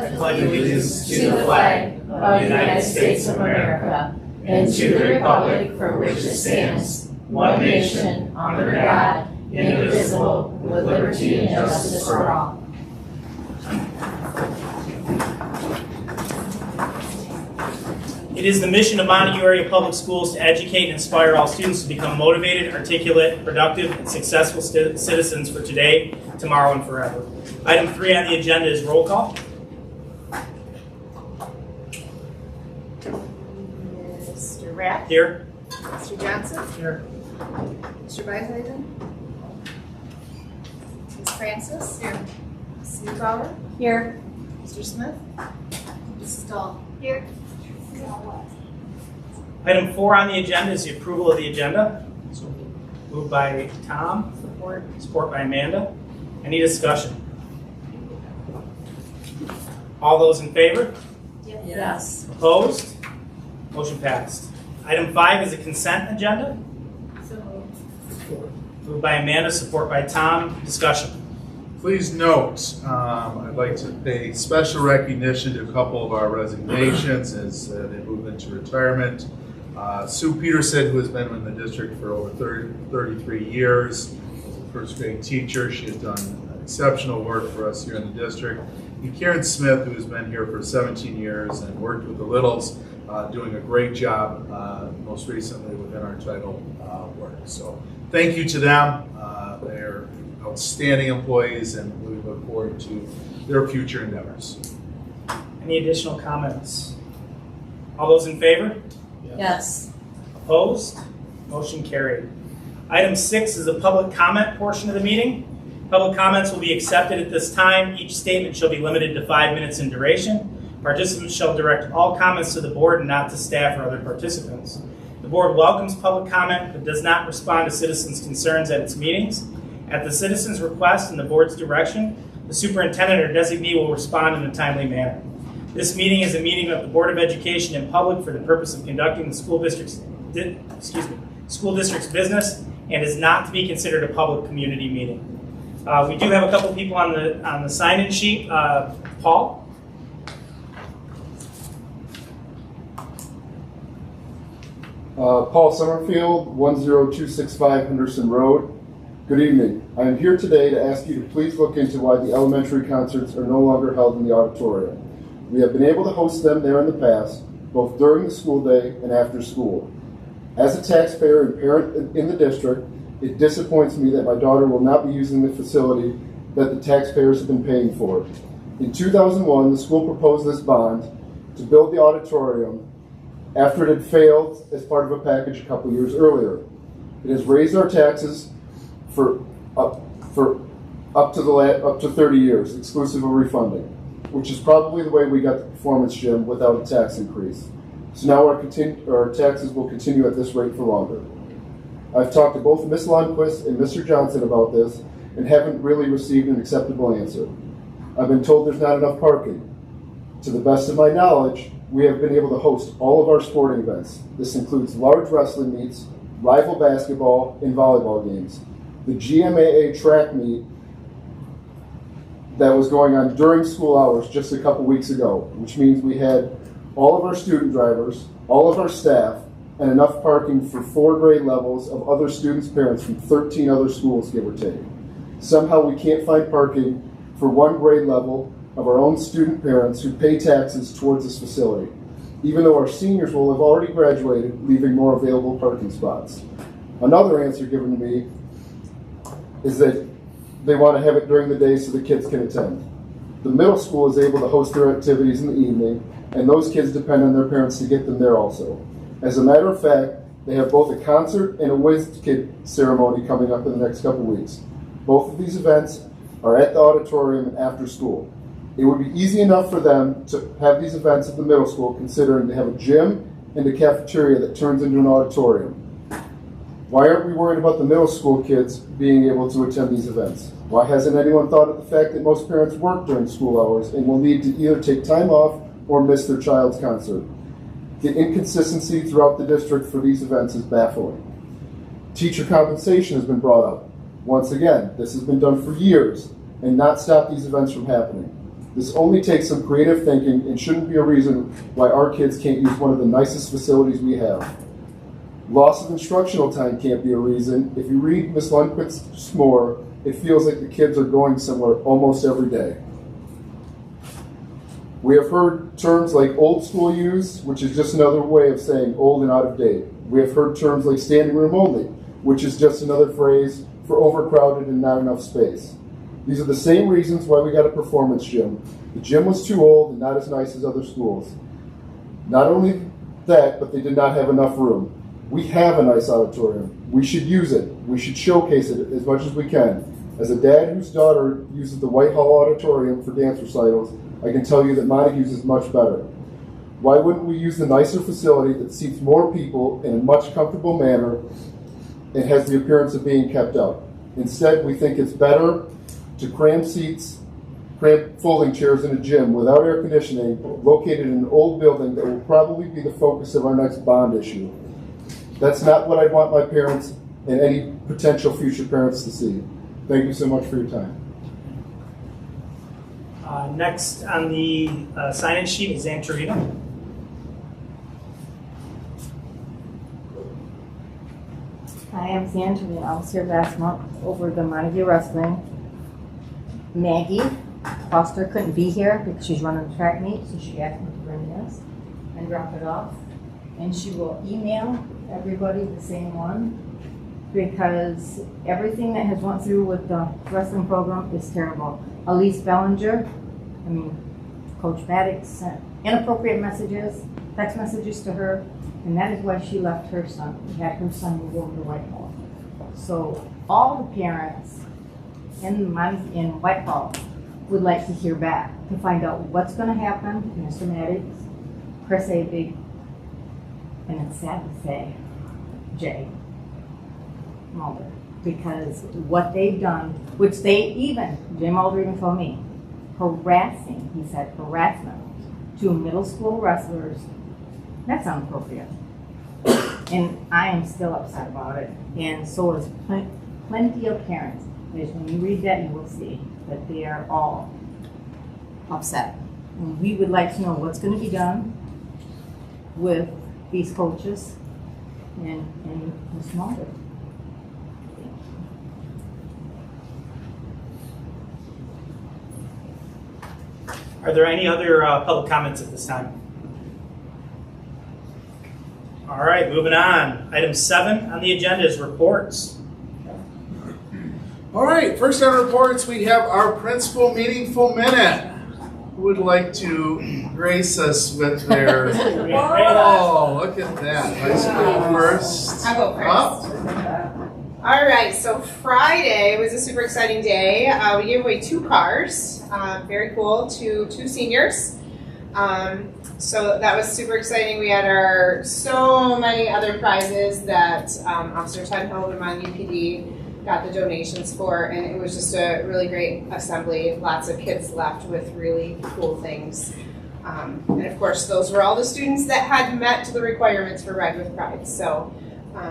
pledge allegiance to the flag of the United States of America and to the republic for which it stands, one nation, under God, indivisible, with liberty and justice for all. It is the mission of Montague Area Public Schools to educate and inspire all students to become motivated, articulate, productive, and successful citizens for today, tomorrow, and forever. Item 3 on the agenda is roll call. Mr. Rapp? Here. Mr. Johnson? Here. Mr. Beithoven? Ms. Francis? Here. Ms. Neubauer? Here. Mr. Smith? Mrs. Dahl? Here. Item 4 on the agenda is the approval of the agenda. Moved by Tom. Support by Amanda. Any discussion? All those in favor? Yes. Opposed? Motion passed. Item 5 is a consent agenda. So moved. Moved by Amanda, support by Tom. Discussion. Please note, I'd like to pay special recognition to a couple of our resignations as they move into retirement. Sue Peterson, who has been in the district for over 33 years, was a first grade teacher. She has done exceptional work for us here in the district. And Karen Smith, who has been here for 17 years and worked with the Littles, doing a great job, most recently within our title work. So thank you to them. They're outstanding employees, and we look forward to their future endeavors. Any additional comments? All those in favor? Yes. Opposed? Motion carried. Item 6 is the public comment portion of the meeting. Public comments will be accepted at this time. Each statement shall be limited to 5 minutes in duration. Participants shall direct all comments to the board and not to staff or other participants. The board welcomes public comment but does not respond to citizens' concerns at its meetings. At the citizens' request and the board's direction, the superintendent or designee will respond in a timely manner. This meeting is a meeting of the Board of Education in public for the purpose of conducting the school district's business and is not to be considered a public community meeting. We do have a couple people on the sign-in sheet. Paul? Paul Summerfield, 10265 Henderson Road. Good evening. I am here today to ask you to please look into why the elementary concerts are no longer held in the auditorium. We have been able to host them there in the past, both during the school day and after school. As a taxpayer and parent in the district, it disappoints me that my daughter will not be using the facility that the taxpayers have been paying for. In 2001, the school proposed this bond to build the auditorium after it had failed as part of a package a couple years earlier. It has raised our taxes for up to 30 years, exclusive of refunding, which is probably the way we got the performance gym without a tax increase. So now our taxes will continue at this rate for longer. I've talked to both Ms. Lundquist and Mr. Johnson about this and haven't really received an acceptable answer. I've been told there's not enough parking. To the best of my knowledge, we have been able to host all of our sporting events. This includes large wrestling meets, rival basketball, and volleyball games. The GMAA track meet that was going on during school hours just a couple weeks ago, which means we had all of our student drivers, all of our staff, and enough parking for 4 grade levels of other students' parents from 13 other schools, give or take. Somehow we can't find parking for 1 grade level of our own student parents who pay taxes towards this facility, even though our seniors will have already graduated, leaving more available parking spots. Another answer given to me is that they want to have it during the day so the kids can attend. The middle school is able to host their activities in the evening, and those kids depend on their parents to get them there also. As a matter of fact, they have both a concert and a Whiz Kid ceremony coming up in the next couple weeks. Both of these events are at the auditorium after school. It would be easy enough for them to have these events at the middle school, considering they have a gym and a cafeteria that turns into an auditorium. Why aren't we worried about the middle school kids being able to attend these events? Why hasn't anyone thought of the fact that most parents work during school hours and will need to either take time off or miss their child's concert? The inconsistency throughout the district for these events is baffling. Teacher compensation has been brought up. Once again, this has been done for years and not stopped these events from happening. This only takes some creative thinking and shouldn't be a reason why our kids can't use one of the nicest facilities we have. Loss of instructional time can't be a reason. If you read Ms. Lundquist's SMORE, it feels like the kids are going somewhere almost every day. We have heard terms like old school used, which is just another way of saying old and out of date. We have heard terms like standing room only, which is just another phrase for overcrowded and not enough space. These are the same reasons why we got a performance gym. The gym was too old and not as nice as other schools. Not only that, but they did not have enough room. We have a nice auditorium. We should use it. We should showcase it as much as we can. As a dad whose daughter uses the Whitehall auditorium for dance recitals, I can tell you that Montague's is much better. Why wouldn't we use the nicer facility that seats more people in a much comfortable manner and has the appearance of being kept up? Instead, we think it's better to cram seats, cram folding chairs in a gym without air conditioning located in an old building that will probably be the focus of our next bond issue. That's not what I want my parents and any potential future parents to see. Thank you so much for your time. Next on the sign-in sheet is Antorino. Hi, I'm Sandrine. I was here last month over the Montague Wrestling. Maggie Foster couldn't be here because she's running the track meet, so she asked me to bring this and drop it off. And she will email everybody the same one because everything that has went through with the wrestling program is terrible. Elise Bellinger, Coach Maddox sent inappropriate messages, text messages to her, and that is why she left her son. We had her son move over to Whitehall. So all the parents in Whitehall would like to hear back to find out what's going to happen to Mr. Maddox, Chris Abig, and it's sad to say, Jay Mulder, because what they've done, which Jay Mulder even told me, harassing, he said harassment to middle school wrestlers, that's inappropriate. And I am still upset about it. And so is plenty of parents. Because when you read that, you will see that they are all upset. And we would like to know what's going to be done with these coaches and Ms. Mulder. Are there any other public comments at this time? All right, moving on. Item 7 on the agenda is reports. All right, first on reports, we have our principal meaningful minute. Who would like to grace us with their... Oh, look at that. High school first. I'll go first. All right, so Friday was a super exciting day. We gave away 2 cars, very cool, to 2 seniors. So that was super exciting. We had so many other prizes that Officer Ted Hill and Montague PD got the donations for, and it was just a really great assembly. Lots of kids left with really cool things. And of course, those were all the students that had met the requirements for Ride with Pride. So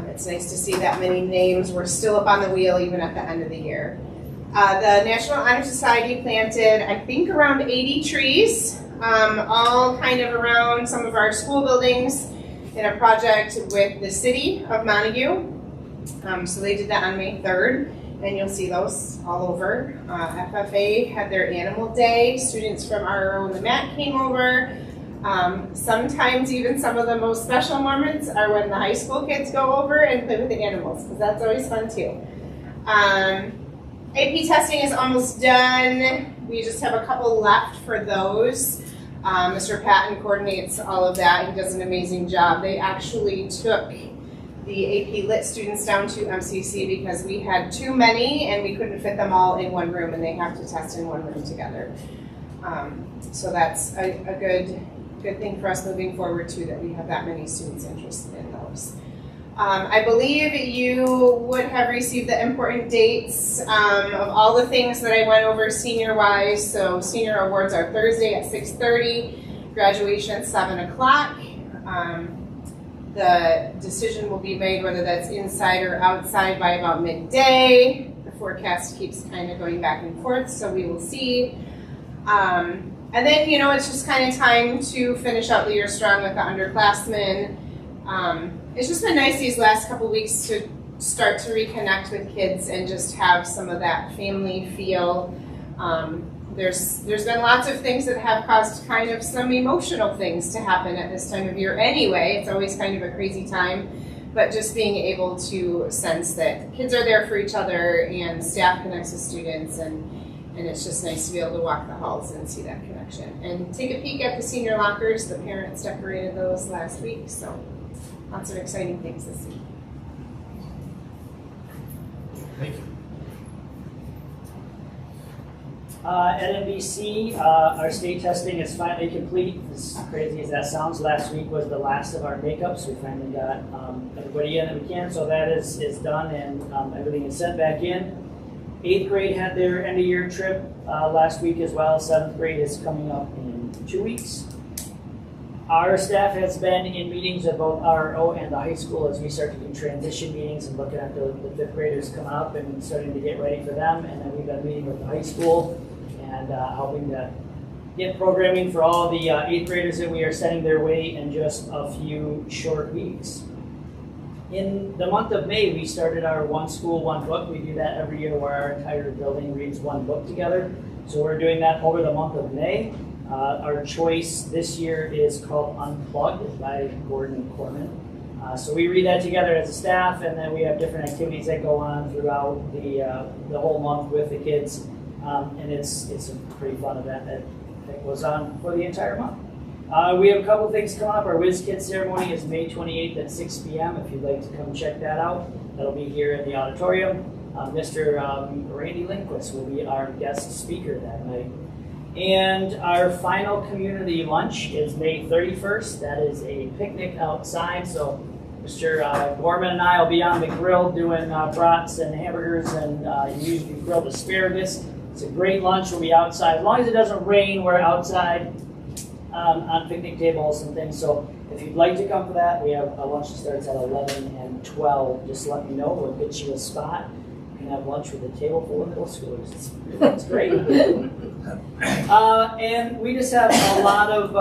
it's nice to see that many names were still up on the wheel even at the end of the year. The National Honor Society planted, I think, around 80 trees, all kind of around some of our school buildings in a project with the city of Montague. So they did that on May 3rd, and you'll see those all over. FFA had their animal day. Students from our own MAC came over. Sometimes even some of the most special moments are when the high school kids go over and play with the animals, because that's always fun too. AP testing is almost done. We just have a couple left for those. Mr. Patton coordinates all of that. He does an amazing job. They actually took the AP Lit students down to MCC because we had too many and we couldn't fit them all in one room, and they have to test in one room together. So that's a good thing for us moving forward too, that we have that many students interested in those. I believe you would have received the important dates of all the things that I went over senior-wise. So senior awards are Thursday at 6:30, graduation at 7 o'clock. The decision will be made whether that's inside or outside by about midday. The forecast keeps kind of going back and forth, so we will see. And then, it's just kind of time to finish out the year strong with the underclassmen. It's just been nice these last couple weeks to start to reconnect with kids and just have some of that family feel. There's been lots of things that have caused kind of some emotional things to happen at this time of year anyway. It's always kind of a crazy time, but just being able to sense that kids are there for each other and staff connects with students, and it's just nice to be able to walk the halls and see that connection. And take a peek at the senior lockers. The parents decorated those last week, so lots of exciting things this week. Thank you. At NBC, our state testing is finally complete. As crazy as that sounds, last week was the last of our makeups. We finally got everybody in that we can, so that is done, and everything is sent back in. 8th grade had their end of year trip last week as well. 7th grade is coming up in 2 weeks. Our staff has been in meetings at both RO and the high school as we start to do transition meetings and looking at the 5th graders coming up and starting to get ready for them. And then we've been meeting with the high school and helping to get programming for all the 8th graders that we are sending their way in just a few short weeks. In the month of May, we started our One School, One Book. We do that every year where our entire building reads one book together. So we're doing that over the month of May. Our choice this year is called Unplugged by Gordon Corman. So we read that together as a staff, and then we have different activities that go on throughout the whole month with the kids. And it's a pretty fun event that goes on for the entire month. We have a couple things coming up. Our Whiz Kids ceremony is May 28th at 6 p.m. If you'd like to come check that out, that'll be here in the auditorium. Mr. Randy Lindquist will be our guest speaker that night. And our final community lunch is May 31st. That is a picnic outside. So Mr. Gorman and I will be on the grill doing brats and hamburgers and usually grilled asparagus. It's a great lunch. We'll be outside. As long as it doesn't rain, we're outside on picnic tables and things. So if you'd like to come for that, we have a lunch that starts at 11 and 12. Just let me know. We'll get you a spot. You can have lunch with a table full of middle schoolers. It's great. And we just have a lot of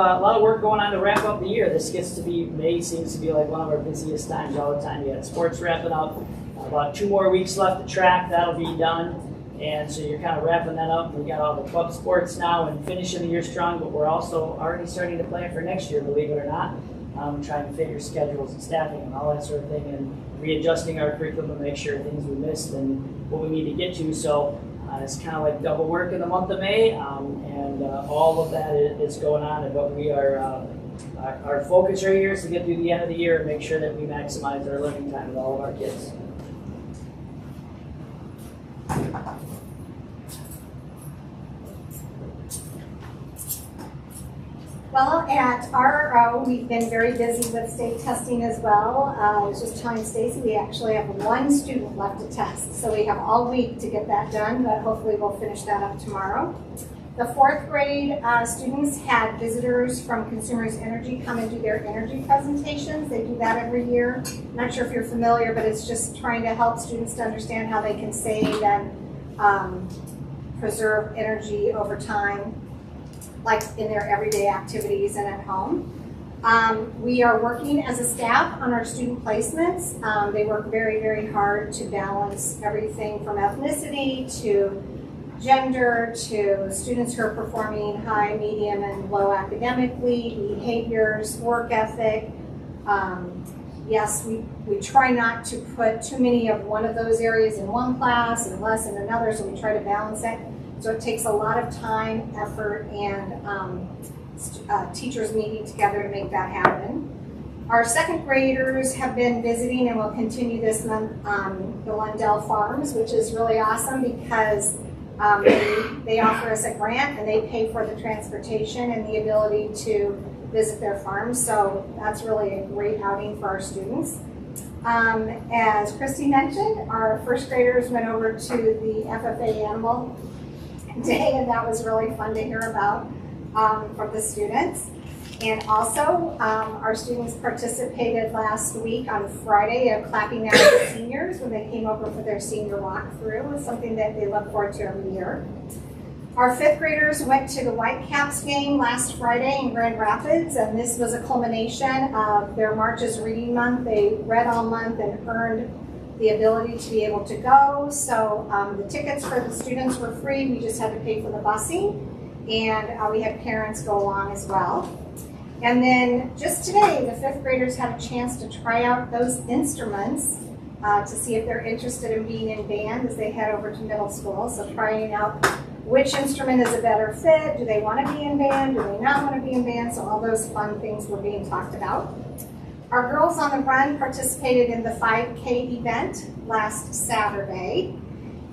work going on to wrap up the year. This gets to be, May seems to be like one of our busiest times all the time. You got sports wrapping up. About 2 more weeks left to track. That'll be done. And so you're kind of wrapping that up. We got all the club sports now and finishing the year strong, but we're also already starting to plan for next year, believe it or not. Trying to figure schedules and staffing and all that sort of thing, and readjusting our curriculum to make sure things we missed and what we need to get to. So it's kind of like double work in the month of May, and all of that is going on. But we are, our focus right here is to get through the end of the year and make sure that we maximize our learning time with all of our kids. Well, at RO, we've been very busy with state testing as well. I was just telling Stacy, we actually have 1 student left to test. So we have all week to get that done, but hopefully we'll finish that up tomorrow. The 4th grade students had visitors from Consumers Energy come and do their energy presentations. They do that every year. I'm not sure if you're familiar, but it's just trying to help students to understand how they can save and preserve energy over time, like in their everyday activities and at home. We are working as a staff on our student placements. They work very, very hard to balance everything from ethnicity to gender to students who are performing high, medium, and low academically, behaviors, work ethic. Yes, we try not to put too many of one of those areas in one class and less in another, so we try to balance it. So it takes a lot of time, effort, and teachers meeting together to make that happen. Our 2nd graders have been visiting and will continue this month the Lundell Farms, which is really awesome because they offer us a grant and they pay for the transportation and the ability to visit their farms. So that's really a great outing for our students. As Christy mentioned, our 1st graders went over to the FFA Animal Day, and that was really fun to hear about from the students. And also, our students participated last week on Friday of clapping out the seniors when they came over for their senior walkthrough. It's something that they look forward to every year. Our fifth graders went to the Whitecaps game last Friday in Grand Rapids, and this was a culmination of their March's Reading Month. They read all month and earned the ability to be able to go. So the tickets for the students were free. We just had to pay for the busing, and we had parents go along as well. And then just today, the fifth graders had a chance to try out those instruments to see if they're interested in being in band as they head over to middle school. So trying out which instrument is a better fit, do they want to be in band, do they not want to be in band, so all those fun things were being talked about. Our Girls on the Run participated in the 5K event last Saturday,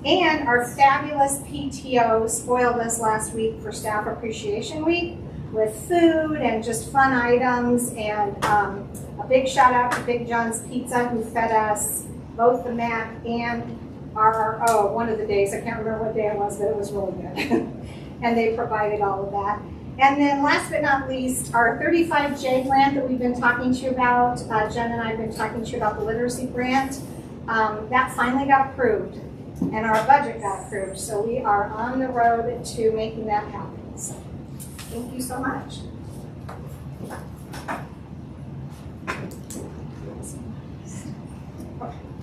and our fabulous PTO spoiled us last week for Staff Appreciation Week with food and just fun items, and a big shout out to Big John's Pizza, who fed us both the mac and our one of the days, I can't remember what day it was, but it was really good. And they provided all of that. And then last but not least, our 35J grant that we've been talking to you about, Jen and I have been talking to you about the literacy grant, that finally got approved, and our budget got approved. So we are on the road to making that happen. So thank you so much.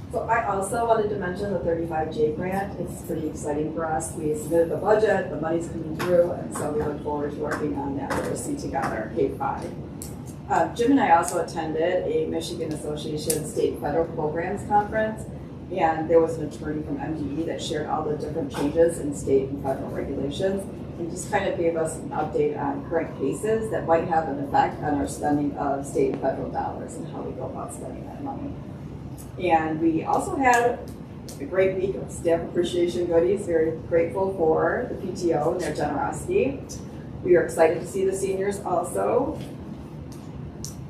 So I also wanted to mention the 35J grant. It's pretty exciting for us. We submitted the budget, the money's coming through, and so we look forward to working on that literacy together, K-5. Jim and I also attended a Michigan Association State and Federal Programs Conference, and there was an attorney from MDE that shared all the different changes in state and federal regulations, and just kind of gave us an update on current cases that might have an effect on our spending of state and federal dollars and how we go about spending that money. And we also had a great week of staff appreciation goodies. Very grateful for the PTO and their generosity. We are excited to see the seniors also.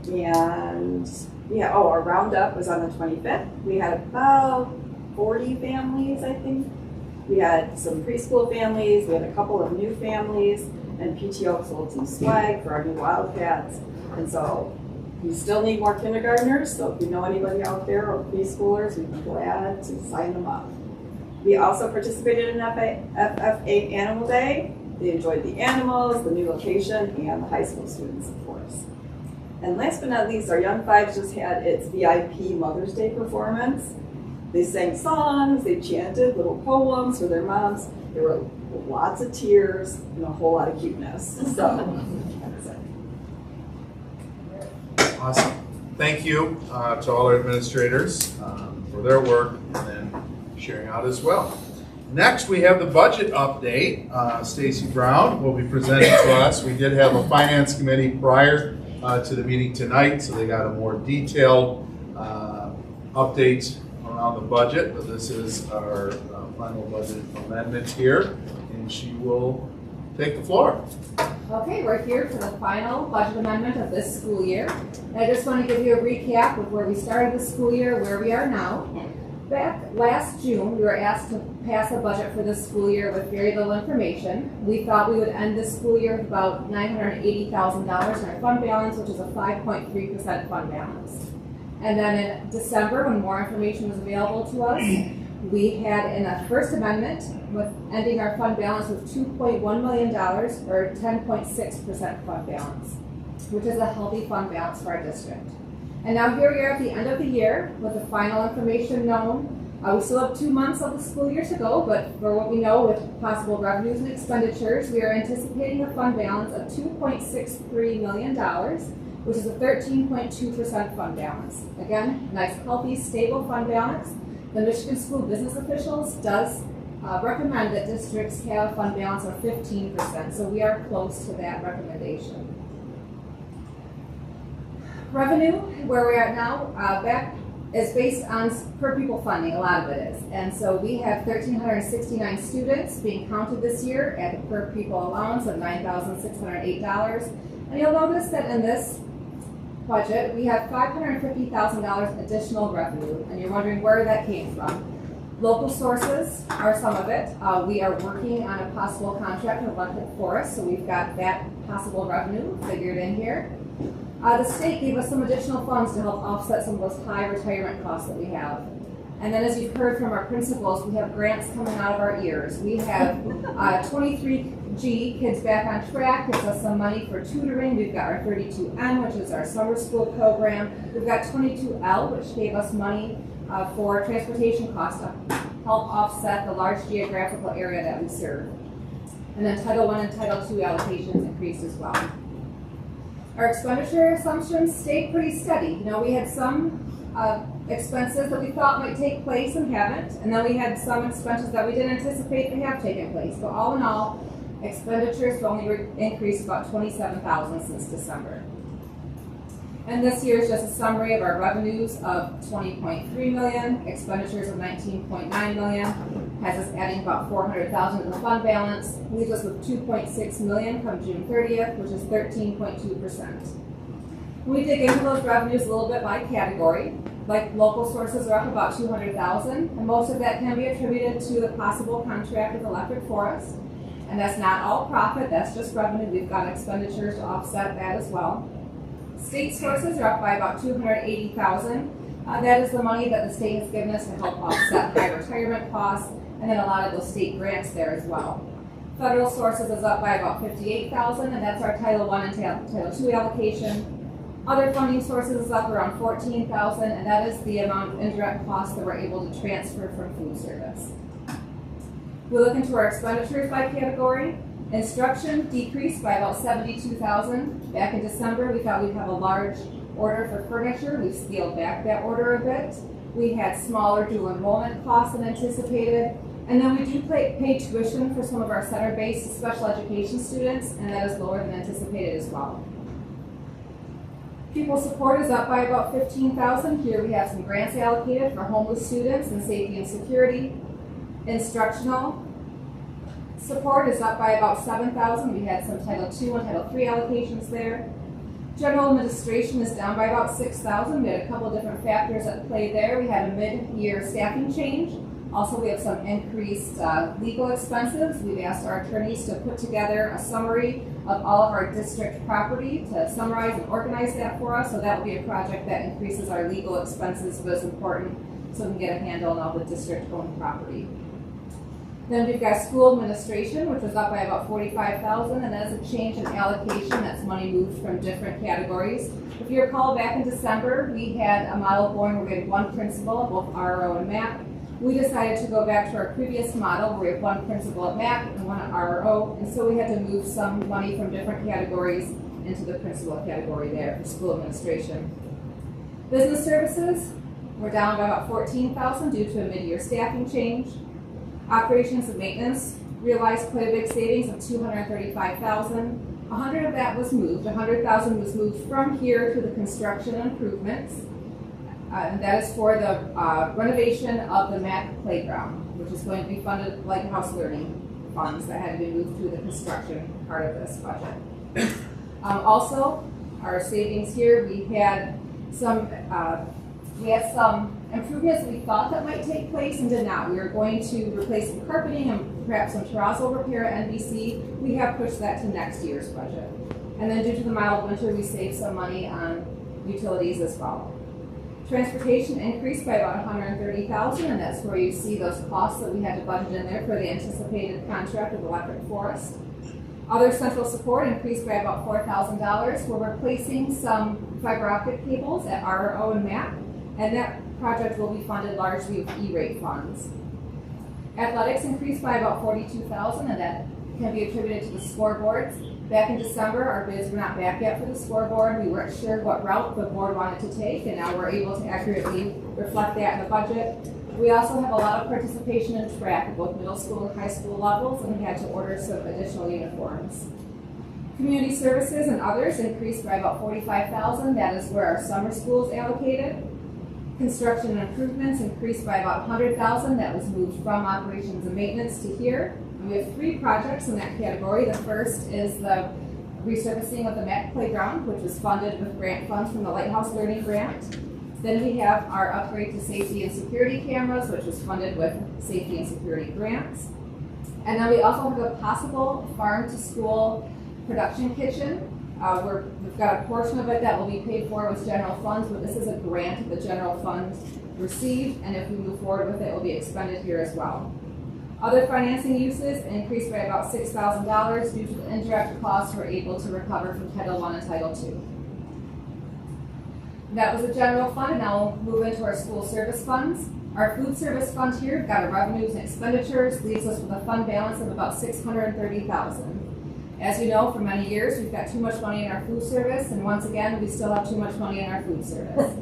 And yeah, our roundup was on the 25th. We had about 40 families, I think. We had some preschool families, we had a couple of new families, and PTO sold some swag for our new Wildcats. And so we still need more kindergartners, so if you know anybody out there or preschoolers, we'd be glad to sign them up. We also participated in FFA Animal Day. They enjoyed the animals, the new location, and the high school students, of course. And last but not least, our Young Fives just had its VIP Mother's Day performance. They sang songs, they chanted little poems for their moms. There were lots of tears and a whole lot of cuteness. So. Awesome. Thank you to all our administrators for their work and then sharing out as well. Next, we have the budget update. Stacy Brown will be presenting to us. We did have a finance committee prior to the meeting tonight, so they got a more detailed update around the budget, but this is our final budget amendment here, and she will take the floor. Okay, we're here for the final budget amendment of this school year. And I just want to give you a recap of where we started the school year, where we are now. Back last June, we were asked to pass a budget for this school year with very little information. We thought we would end this school year with about $980,000 in our fund balance, which is a 5.3% fund balance. And then in December, when more information was available to us, we had in a first amendment with ending our fund balance with $2.1 million or 10.6% fund balance, which is a healthy fund balance for our district. And now here we are at the end of the year with the final information known. We still have 2 months of the school year to go, but for what we know with possible revenues and expenditures, we are anticipating a fund balance of $2.63 million, which is a 13.2% fund balance. Again, nice, healthy, stable fund balance. The Michigan School Business Officials does recommend that districts have a fund balance of 15%, so we are close to that recommendation. Revenue, where we are now, back is based on per pupil funding, a lot of it is. And so we have 1,369 students being counted this year at a per pupil allowance of $9,608. And you'll notice that in this budget, we have $550,000 additional revenue, and you're wondering where that came from. Local sources are some of it. We are working on a possible contract with Montague Forest, so we've got that possible revenue figured in here. The state gave us some additional funds to help offset some of those high retirement costs that we have. And then as you've heard from our principals, we have grants coming out of our ears. We have 23G, Kids Back on Track, gives us some money for tutoring. We've got our 32N, which is our summer school program. We've got 22L, which gave us money for transportation costs to help offset the large geographical area that we serve. And then Title I and Title II allocations increased as well. Our expenditure assumptions stayed pretty steady. You know, we had some expenses that we thought might take place and haven't, and then we had some expenses that we didn't anticipate to have taken place. But all in all, expenditures have only increased about $27,000 since December. And this year is just a summary of our revenues of $20.3 million, expenditures of $19.9 million, has us adding about $400,000 to the fund balance, leaves us with $2.6 million come June 30th, which is 13.2%. We dig into those revenues a little bit by category. Like local sources are up about $200,000, and most of that can be attributed to the possible contract with Electric Forest. And that's not all profit, that's just revenue. We've got expenditures to offset that as well. State sources are up by about $280,000. That is the money that the state has given us to help offset high retirement costs, and then a lot of those state grants there as well. Federal sources is up by about $58,000, and that's our Title I and Title II allocation. Other funding sources is up around $14,000, and that is the amount of indirect costs that we're able to transfer from food service. We look into our expenditures by category. Instruction decreased by about $72,000. Back in December, we thought we'd have a large order for furniture. We've scaled back that order a bit. We had smaller dual enrollment costs than anticipated. And then we do pay tuition for some of our center-based special education students, and that is lower than anticipated as well. Pupil support is up by about $15,000. Here we have some grants allocated for homeless students and safety and security. Instructional support is up by about $7,000. We had some Title II and Title III allocations there. General administration is down by about $6,000. We had a couple different factors at play there. We had a mid-year staffing change. Also, we have some increased legal expenses. We've asked our attorneys to put together a summary of all of our district property to summarize and organize that for us. So that will be a project that increases our legal expenses, but is important so we can get a handle on all the district-owned property. Then we've got school administration, which was up by about $45,000, and that is a change in allocation. That's money moved from different categories. If you recall, back in December, we had a model going where we had one principal at both RO and MAP. We decided to go back to our previous model where we have one principal at MAP and one at RO, and so we had to move some money from different categories into the principal category there for school administration. Business services, we're down by about $14,000 due to a mid-year staffing change. Operations and maintenance realized quite a big savings of $235,000. $100,000 of that was moved. $100,000 was moved from here to the construction and improvements. And that is for the renovation of the MAC playground, which is going to be funded like House Learning funds that had to be moved through the construction part of this budget. Also, our savings here, we had some improvements we thought that might take place and did not. We were going to replace some carpeting and perhaps some terrazzo repair at NBC. We have pushed that to next year's budget. And then due to the mild winter, we saved some money on utilities as well. Transportation increased by about $130,000, and that's where you see those costs that we had to budget in there for the anticipated contract with Electric Forest. Other central support increased by about $4,000. We're replacing some fiber optic cables at RO and MAP, and that project will be funded largely with E-rate funds. Athletics increased by about $42,000, and that can be attributed to the scoreboards. Back in December, our bids were not back yet for the scoreboard. We weren't sure what route the board wanted to take, and now we're able to accurately reflect that in the budget. We also have a lot of participation in track at both middle school and high school levels, and we had to order some additional uniforms. Community services and others increased by about $45,000. That is where our summer school is allocated. Construction and improvements increased by about $100,000. That was moved from operations and maintenance to here. And we have 3 projects in that category. The first is the resurfacing of the MAC playground, which was funded with grant funds from the Lighthouse Learning Grant. Then we have our upgrade to safety and security cameras, which was funded with safety and security grants. And then we also have a possible farm-to-school production kitchen. We've got a portion of it that will be paid for with general funds, but this is a grant of the general fund received, and if we move forward with it, it will be expended here as well. Other financing uses increased by about $6,000 due to the indirect costs we're able to recover from Title I and Title II. That was the general fund, and now we'll move into our school service funds. Our food service fund here, we've got our revenues and expenditures, leaves us with a fund balance of about $630,000. As you know, for many years, we've got too much money in our food service, and once again, we still have too much money in our food service.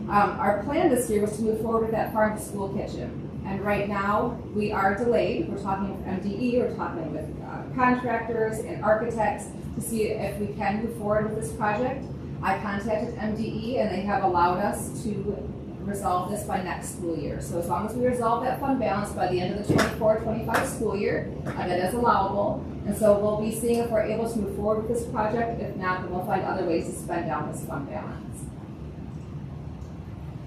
Our plan this year was to move forward with that farm to school kitchen. And right now, we are delayed. We're talking with MDE, we're talking with contractors and architects to see if we can move forward with this project. I contacted MDE and they have allowed us to resolve this by next school year. So as long as we resolve that fund balance by the end of the 24-25 school year, that is allowable. And so we'll be seeing if we're able to move forward with this project. If not, then we'll find other ways to spend down this fund balance.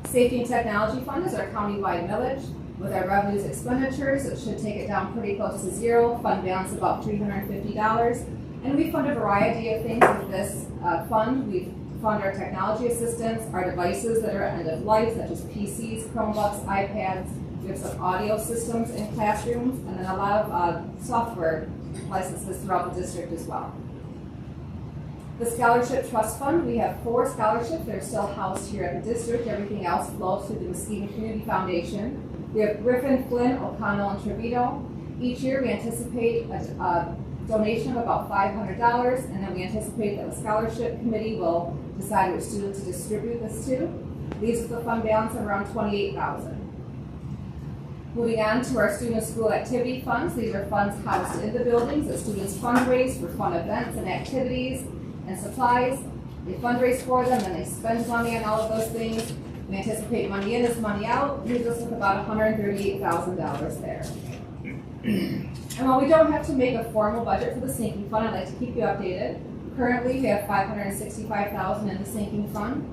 Safety and Technology Fund is our countywide millage. With our revenues expenditures, it should take it down pretty close to zero. Fund balance about $350. And we fund a variety of things with this fund. We fund our technology assistants, our devices that are at end of life, such as PCs, Chromebooks, iPads. We have some audio systems in classrooms, and then a lot of software licenses throughout the district as well. The Scholarship Trust Fund, we have 4 scholarships that are still housed here at the district. Everything else flows through the Muskegon Community Foundation. We have Griffin, Flynn, O'Connell, and Trevino. Each year we anticipate a donation of about $500, and then we anticipate that the scholarship committee will decide which student to distribute this to. Leaves us a fund balance of around $28,000. Moving on to our student school activity funds. These are funds housed in the buildings that students fundraise for fun events and activities and supplies. They fundraise for them and they spend money on all of those things. We anticipate money in is money out. Leaves us with about $138,000 there. And while we don't have to make a formal budget for the sinking fund, I'd like to keep you updated. Currently, we have $565,000 in the sinking fund.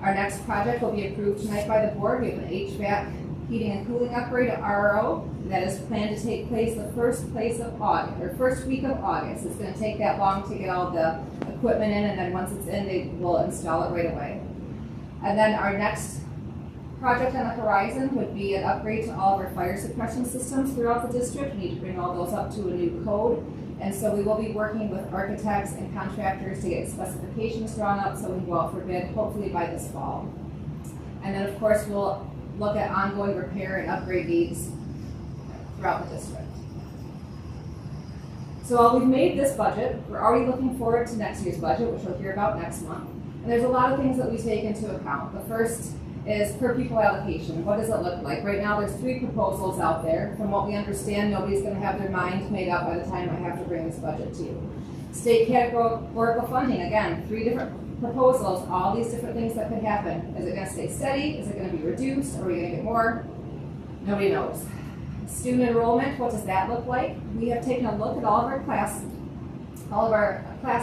Our next project will be approved tonight by the board. We have an HVAC heating and cooling upgrade at RO that is planned to take place the first week of August. It's going to take that long to get all the equipment in, and then once it's in, they will install it right away. And then our next project on the horizon would be an upgrade to all of our fire suppression systems throughout the district. We need to bring all those up to a new code. And so we will be working with architects and contractors to get specifications drawn up so we can go out for bid, hopefully by this fall. And then of course we'll look at ongoing repair and upgrade needs throughout the district. So while we've made this budget, we're already looking forward to next year's budget, which we'll hear about next month. And there's a lot of things that we take into account. The first is per pupil allocation. What does it look like? Right now there's 3 proposals out there. From what we understand, nobody's going to have their mind made up by the time I have to bring this budget to you. State categorical funding, again, 3 different proposals, all these different things that could happen. Is it going to stay steady? Is it going to be reduced? Are we going to get more? Nobody knows. Student enrollment, what does that look like? We have taken a look at all of our class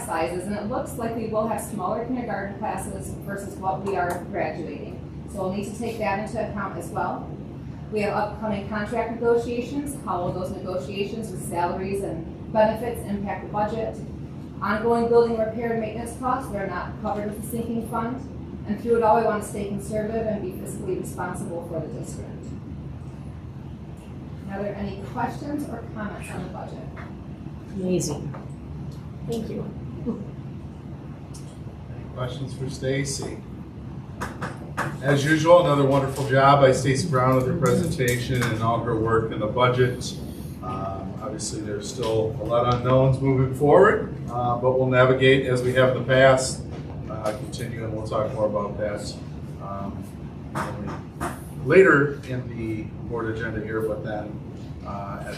sizes, and it looks like we will have smaller kindergarten classes versus what we are graduating. So we'll need to take that into account as well. We have upcoming contract negotiations. How will those negotiations with salaries and benefits impact the budget? Ongoing building repair and maintenance costs that are not covered with the sinking fund. And through it all, we want to stay conservative and be fiscally responsible for the district. Are there any questions or comments on the budget? Amazing. Thank you. Any questions for Stacy? As usual, another wonderful job by Stacy Brown with her presentation and all her work in the budget. Obviously, there's still a lot of unknowns moving forward, but we'll navigate as we have in the past, continue, and we'll talk more about that later in the board agenda here, but then at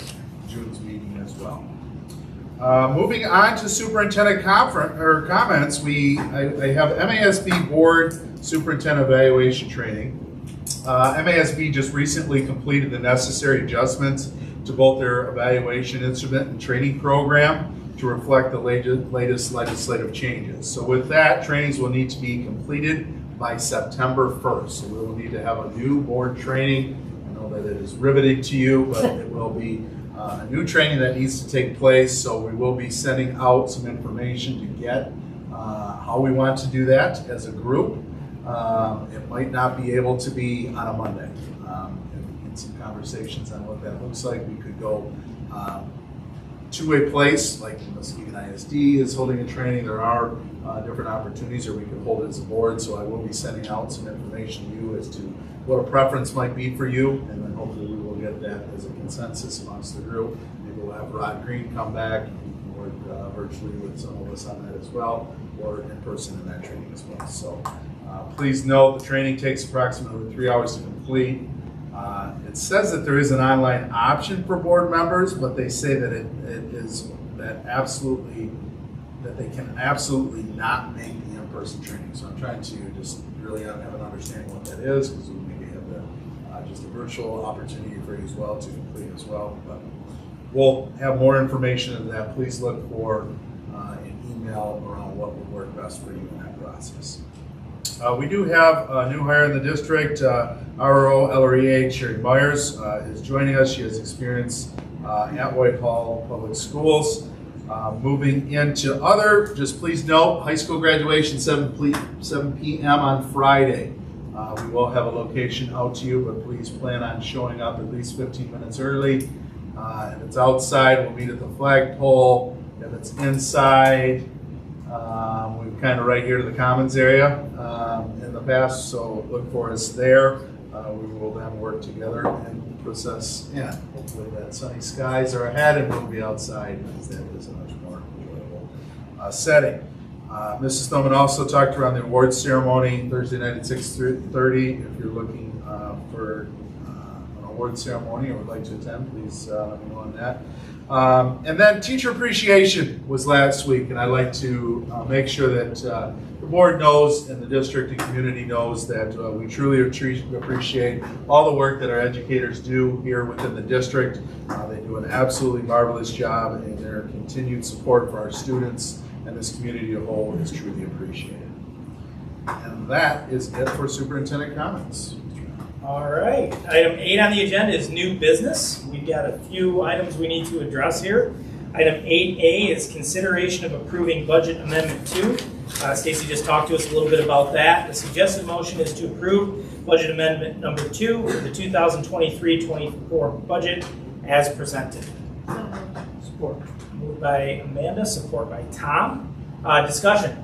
June's meeting as well. Moving on to superintendent comments, I have MASB board superintendent evaluation training. MASB just recently completed the necessary adjustments to both their evaluation instrument and training program to reflect the latest legislative changes. So with that, trainings will need to be completed by September 1st. So we will need to have a new board training. I know that it is riveting to you, but it will be a new training that needs to take place. So we will be sending out some information to get how we want to do that as a group. It might not be able to be on a Monday. In some conversations on what that looks like, we could go to a place like Muskegon ISD is holding a training. There are different opportunities, or we could hold it as a board. So I will be sending out some information to you as to what a preference might be for you, and then hopefully we will get that as a consensus amongst the group. Maybe we'll have Rod Green come back and work virtually with some of us on that as well, or in person in that training as well. So please note the training takes approximately 3 hours to complete. It says that there is an online option for board members, but they say that it is that they can absolutely not make the in-person training. So I'm trying to just really have an understanding what that is, because we maybe have just a virtual opportunity for you as well to complete as well. But we'll have more information of that. Please look for an email around what would work best for you in that process. We do have a new hire in the district. RO LREA Sherry Myers is joining us. She has experience at Whitehall Public Schools. Moving into other, just please note, high school graduation 7 p.m. on Friday. We will have a location out to you, but please plan on showing up at least 15 minutes early. If it's outside, we'll meet at the flagpole. If it's inside, we're kind of right here to the Commons area in the past, so look for us there. We will then work together and process in. Hopefully that sunny skies are ahead and we'll be outside, because that is a much more enjoyable setting. Mrs. Thoman also talked around the awards ceremony Thursday night at 6:30. If you're looking for an award ceremony or would like to attend, please let me know on that. And then teacher appreciation was last week, and I'd like to make sure that the board knows and the district and community knows that we truly appreciate all the work that our educators do here within the district. They do an absolutely marvelous job, and their continued support for our students and this community as a whole is truly appreciated. And that is it for superintendent comments. All right. Item 8 on the agenda is new business. We've got a few items we need to address here. Item 8A is consideration of approving budget amendment 2. Stacy just talked to us a little bit about that. The suggested motion is to approve budget amendment number 2 for the 2023-24 budget as presented. Support. Moved by Amanda, support by Tom. Discussion.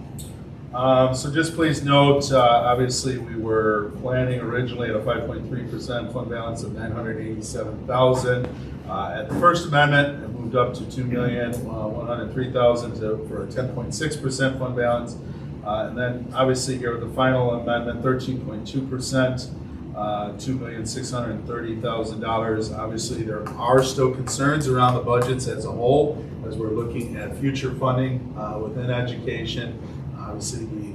So just please note, obviously we were planning originally at a 5.3% fund balance of $987,000. At the first amendment, it moved up to $2,103,000 for a 10.6% fund balance. And then obviously here with the final amendment, 13.2%, $2,630,000. Obviously there are still concerns around the budgets as a whole, as we're looking at future funding within education. Obviously, the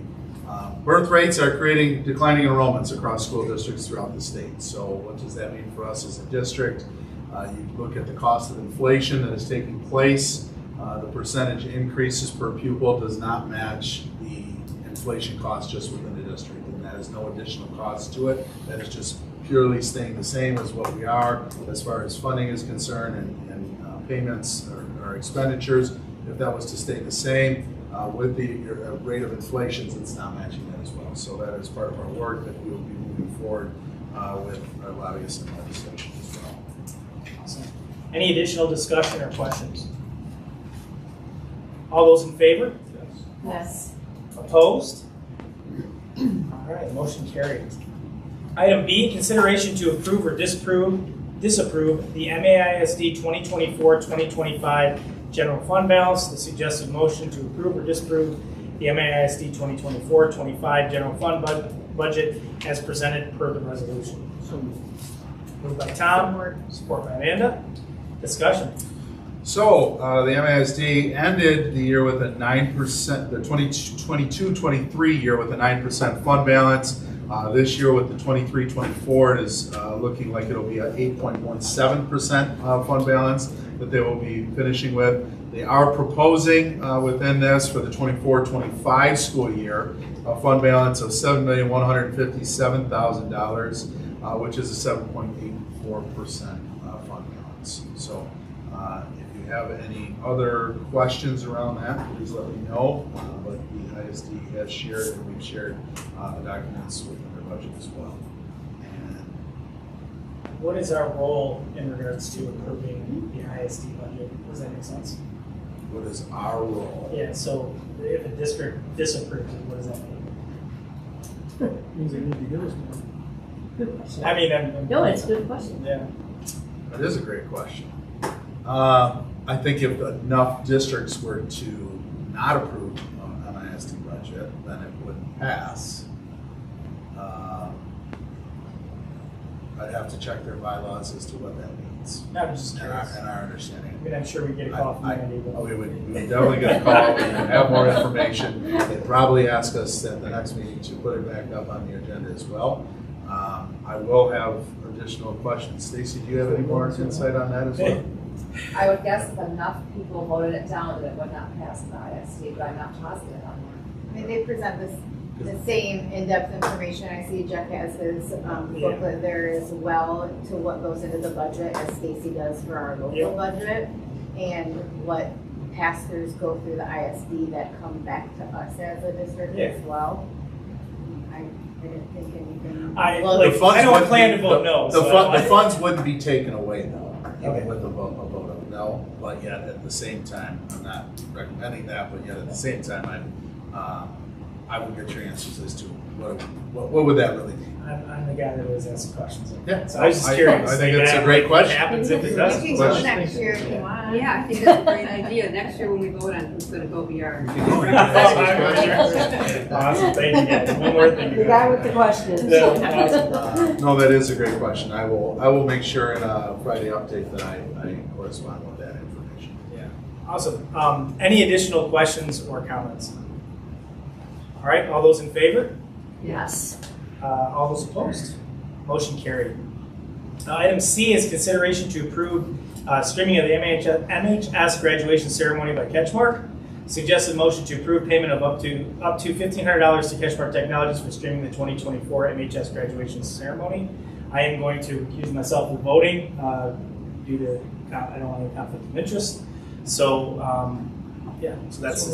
birth rates are creating declining enrollments across school districts throughout the state. So what does that mean for us as a district? You look at the cost of inflation that is taking place. The percentage increases per pupil does not match the inflation cost just within the district, and that is no additional cost to it. That is just purely staying the same as what we are as far as funding is concerned and payments or expenditures. If that was to stay the same, with the rate of inflation, it's not matching that as well. So that is part of our work that we will be moving forward with our lobbyists and legislation as well. Awesome. Any additional discussion or questions? All those in favor? Yes. Opposed? All right, motion carried. Item B, consideration to approve or disapprove the MAISD 2024-2025 general fund balance. The suggested motion to approve or disapprove the MAISD 2024-25 general fund budget as presented per the resolution. Moved by Tom, support by Amanda. Discussion. So the MAISD ended the year with a 9%, the 22-23 year with a 9% fund balance. This year with the 23-24, it is looking like it'll be an 8.17% fund balance that they will be finishing with. They are proposing within this for the 24-25 school year a fund balance of $7,157,000, which is a 7.84% fund balance. So if you have any other questions around that, please let me know. But the ISD has shared, and we've shared the documents within their budget as well. And What is our role in regards to approving the ISD budget? Does that make sense? what is our role? Yeah, so if a district disapproves it, what does that mean? Means they need to give us more. I mean, I'm No, it's a good question. yeah. That is a great question. I think if enough districts were to not approve an ISD budget, then it wouldn't pass. I'd have to check their bylaws as to what that means I'm just and curious. our understanding. I mean, I'm sure we get a call from Andy, but We would definitely get a call, we would have more information. They'd probably ask us at the next meeting to put it back up on the agenda as well. I will have additional questions. Stacy, do you have any more insight on that as well? I would guess if enough people voted it down that it would not pass the ISD, but I'm not positive on I mean, they present the same in-depth information. I see Jeff has his booklet there as well to what goes into the budget as Stacy does for our local budget and what pass-throughs go through the ISD that come back to us as a district as well. I didn't think anything. I don't plan to vote no. The funds wouldn't be taken away though, even with a vote of no, but yet at the same time, I'm not recommending that, but yet at the same time, I would get your answers as to what would that really mean? I'm the guy that always asks questions like Yeah. that. So I was just curious. I think like, it's a great question. What happens if it You doesn't? can go next year if you want. Yeah, I think that's a great idea. Next year when we vote on who's gonna go BR. Awesome, thank you guys. One more thing. The guy with the questions. Yeah, awesome. No, that is a great question. I will make sure in a Friday update that I correspond with that information. Yeah, awesome. Any additional questions or comments? All right, all those in favor? Yes. All those opposed? Motion carried. Item C is consideration to approve streaming of the MHS graduation ceremony by CatchMark. Suggested motion to approve payment of up to $1,500 to CatchMark Technologies for streaming the 2024 MHS graduation ceremony. I am going to recuse myself from voting due to I don't want any conflict of interest. So yeah, so that's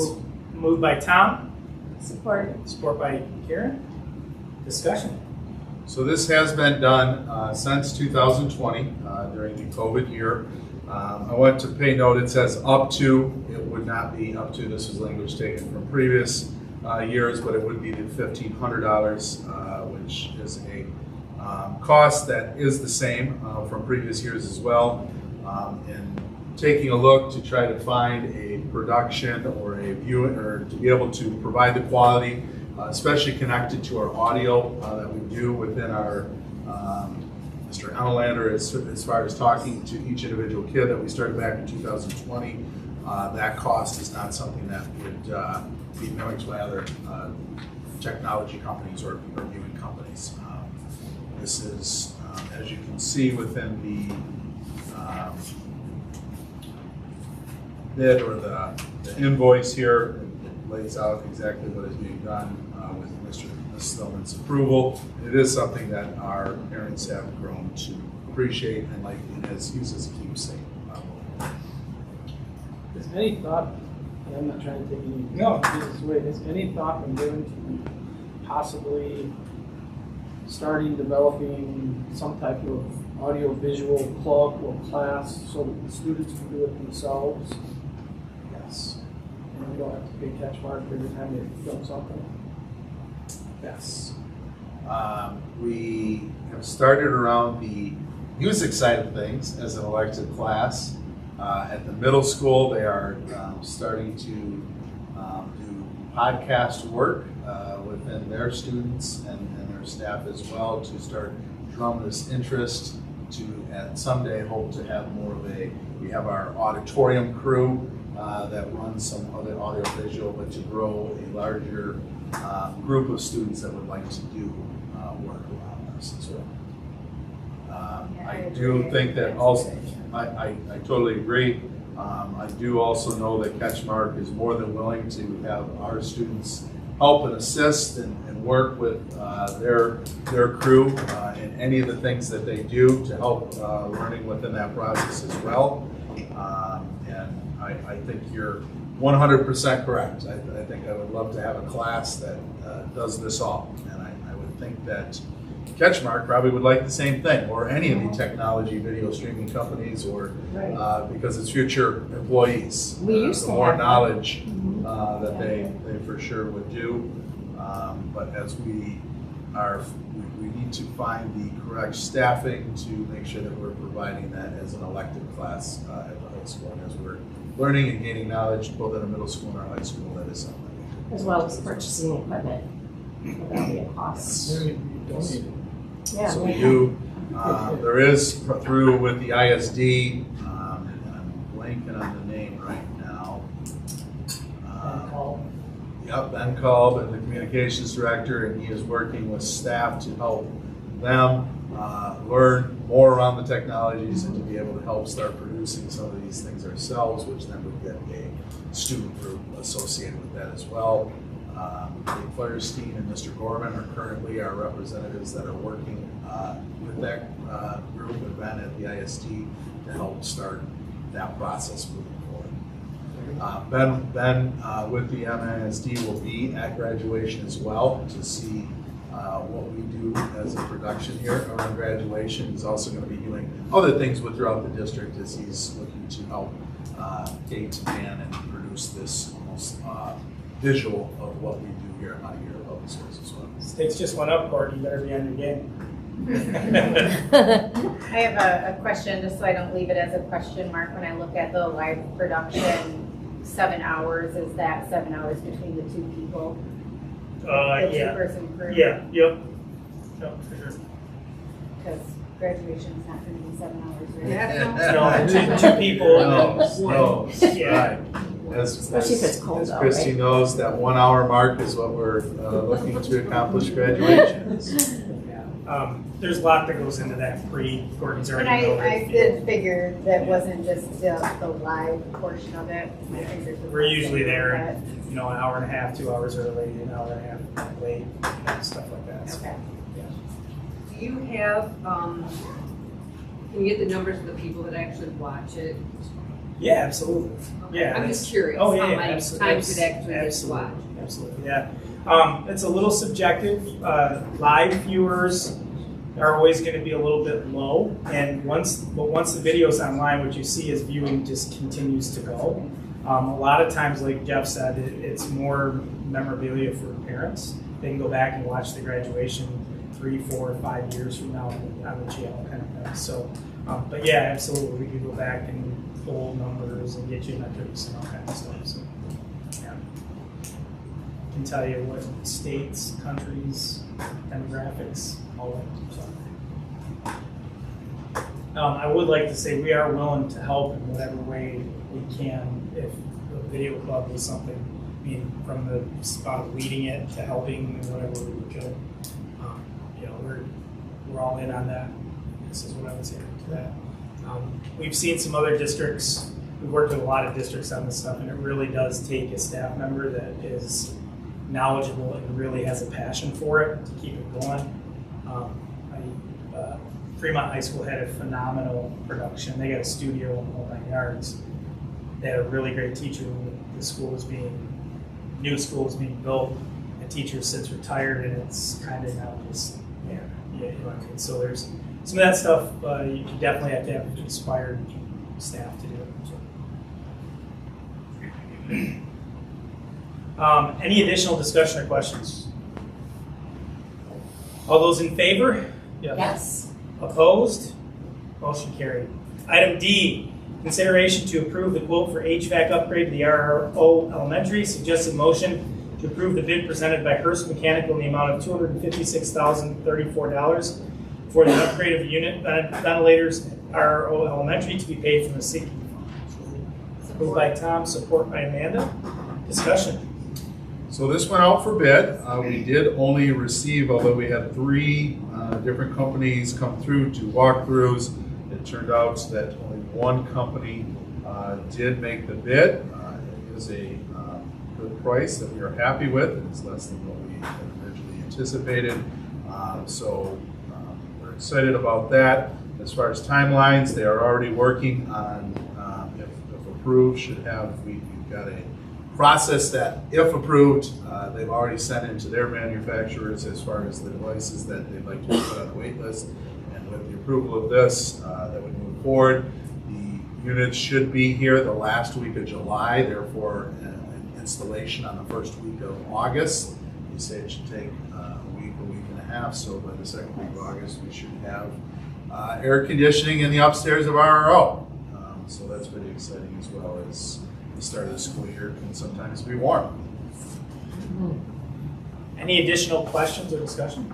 moved by Tom. Support by Karen. Discussion. So this has been done since 2020 during the COVID year. I want to pay note, it says up to, it would not be up to, this is language taken from previous years, but it would be the $1,500, which is a cost that is the same from previous years as well. And taking a look to try to find a production or a viewing, or to be able to provide the quality, especially connected to our audio that we do within our Mr. Annalander as far as talking to each individual kid that we started back in 2020. That cost is not something that would be mimicked by other technology companies or viewing companies. This is, as you can see within the bid or the invoice here, it lays out exactly what is being done with Mrs. Stillman's approval. It is something that our parents have grown to appreciate and like, and as used as a keepsake. Is any thought, and I'm not trying to take any this way, is any thought been given to possibly starting developing some type of audio-visual club or class so that the students can do it themselves? Yes. And we don't have to pay CatchMark every time they film something? Yes. We have started around the music side of things as an elective class. At the middle school, they are starting to do podcast work within their students and their staff as well to start drum this interest to, and someday hope to have more of we have our auditorium crew that runs some other audio visual, but to grow a larger group of students that would like to do work around this as well. I do think that also, I totally agree. I do also know that CatchMark is more than willing to have our students help and assist and work with their crew in any of the things that they do to help learning within that process as well. And I think you're 100% correct. I think I would love to have a class that does this all, and I would think that CatchMark probably would like the same thing, or any of the technology video streaming companies, or because it's future employees. We used the to more have knowledge that they for sure would do. But as we need to find the correct staffing to make sure that we're providing that as an elective class at the high school. And as we're learning and gaining knowledge both at a middle school and our high school, that is something we do. As well as purchasing equipment. That'll be a cost. Yeah. So we do, there is through with the ISD, and I'm blanking on the name right now. Yep, Ben Kolb, and the communications director, and he is working with staff to help them learn more around the technologies and to be able to help start producing some of these things ourselves, which then would get a student group associated with that as well. Dave Feuerstein and Mr. Gorman are currently our representatives that are working with that group and Ben at the ISD to help start that process moving forward. Ben with the MISD will be at graduation as well to see what we do as a production here around graduation. He's also going to be doing other things throughout the district as he's looking to help Kate, Dan, and produce this almost visual of what we do here at Montague Public Schools as well. Stakes just went up, Court. You better be on your game. I have a question, just so I don't leave it as a question mark. When I look at the live production, 7 hours, is that 7 hours between the two people? The Yeah. two-person crew? Yeah, yep. Yep, for sure. Because graduation's not going to be 7 hours, right? No, two people. No, Yeah. right. As Especially if it's cold out, Christy right? knows, that 1 hour mark is what we're looking to accomplish graduation. There's a lot that goes into that Gordon's And already know I that. did figure that wasn't just the live portion of it. I think there's a We're usually there, but- an hour and a half, 2 hours early, an hour and a half late, stuff like that. So, Okay. Do you have, can you get the numbers of the people that actually watch it? Yeah, absolutely. Yeah. I'm just curious Oh, yeah, how yeah, many absolutely. times it actually gets Absolutely. watched. Absolutely, yeah. It's a little subjective. Live viewers are always going to be a little bit low, and once the video's online, what you see is viewing just continues to go. A lot of times, like Jeff said, it's more memorabilia for parents. They can go back and watch the graduation 3, 4, 5 years from now on the channel kind of thing. So, but yeah, absolutely, we could go back and pull numbers and get you metrics and all kinds of stuff. So, yeah. Can tell you what states, countries, demographics, all that stuff. I would like to say we are willing to help in whatever way we can. If the video club is something, I mean, from the spot of leading it to helping in whatever we could. We're all in on that. This is what I would say to that. We've seen some other districts. We've worked with a lot of districts on this stuff, and it really does take a staff member that is knowledgeable and really has a passion for it to keep it going. Fremont High School had a phenomenal production. They got a studio in all 9 yards. They had a really great teacher when the school was new school was being built. The teacher since retired, and it's kind of now just, you know what I mean? So there's some of that stuff you definitely have to have inspired staff to do. Any additional discussion or questions? All those in favor? Yes. Opposed? Motion carried. Item D, consideration to approve the quote for HVAC upgrade to the RRO Elementary. Suggested motion to approve the bid presented by Hearst Mechanical in the amount of $256,034 for the upgrade of the unit ventilators at RRO Elementary to be paid from the sinking fund. Moved by Tom, support by Amanda. Discussion. So this went out for bid. We did only receive, although we had 3 different companies come through to walkthroughs, it turned out that only one company did make the bid. It is a good price that we are happy with. It's less than what we had originally anticipated. So we're excited about that. As far as timelines, they are already working on, if approved should have, we've got a process that, if approved, they've already sent into their manufacturers as far as the devices that they'd like to put on the wait list. And with the approval of this, that would move forward. The units should be here the last week of July, therefore an installation on the first week of August. We say it should take a week and a half, so by the second week of August we should have air conditioning in the upstairs of RRO. So that's pretty exciting, as well as the start of the school year can sometimes be warm. Any additional questions or discussion?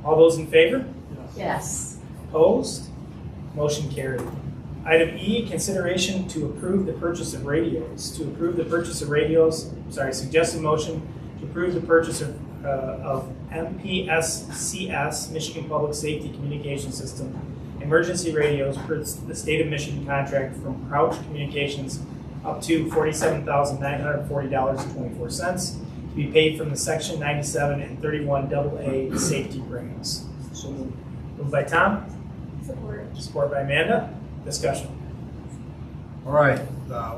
All those in favor? Yes. Opposed? Motion carried. Item E, consideration to approve the purchase of radios. To approve the purchase of radios, suggested motion to approve the purchase of MPSCS, Michigan Public Safety Communication System, emergency radios per the State of Michigan contract from Crouch Communications up to $47,940.24 to be paid from the Section 97 and 31 AA safety grants. So moved by Tom. Support by Amanda. Discussion. All right,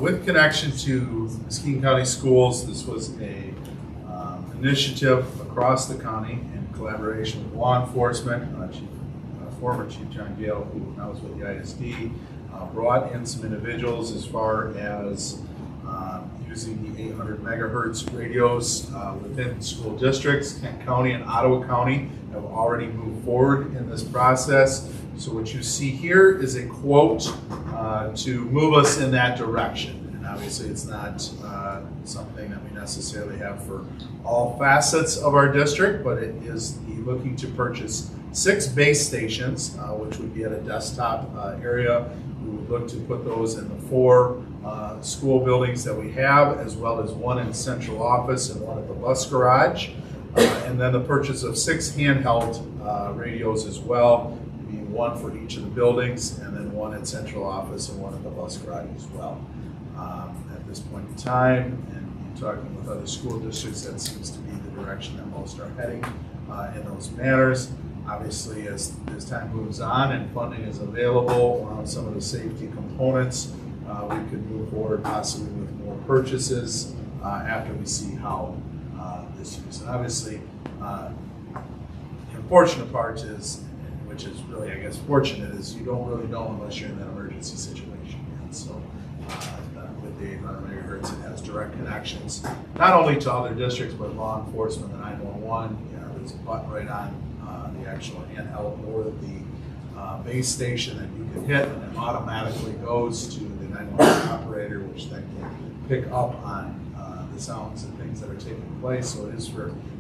with connection to Muskegon County Schools, this was a initiative across the county in collaboration with law enforcement. Former Chief John Gale, who now is with the ISD, brought in some individuals as far as using the 800 megahertz radios within school districts. Kent County and Ottawa County have already moved forward in this process. So what you see here is a quote to move us in that direction. And obviously it's not something that we necessarily have for all facets of our district, but it is looking to purchase 6 base stations, which would be at a desktop area. We would look to put those in the 4 school buildings that we have, as well as 1 in central office and 1 at the bus garage. And then the purchase of 6 handheld radios as well, being 1 for each of the buildings, and then 1 at central office and 1 at the bus garage as well. At this point in time, and talking with other school districts, that seems to be the direction that most are heading in those matters. Obviously, as time moves on and funding is available on some of the safety components, we could move forward possibly with more purchases after we see how this use. And obviously, the unfortunate part is, which is really, I guess, fortunate, is you don't really know unless you're in that emergency situation. And so with the 800 megahertz, it has direct connections, not only to other districts, but law enforcement, the 911. There's a button right on the actual handheld or the base station that you can hit, and it automatically goes to the 911 operator, which then can pick up on the sounds and things that are taking place. So it is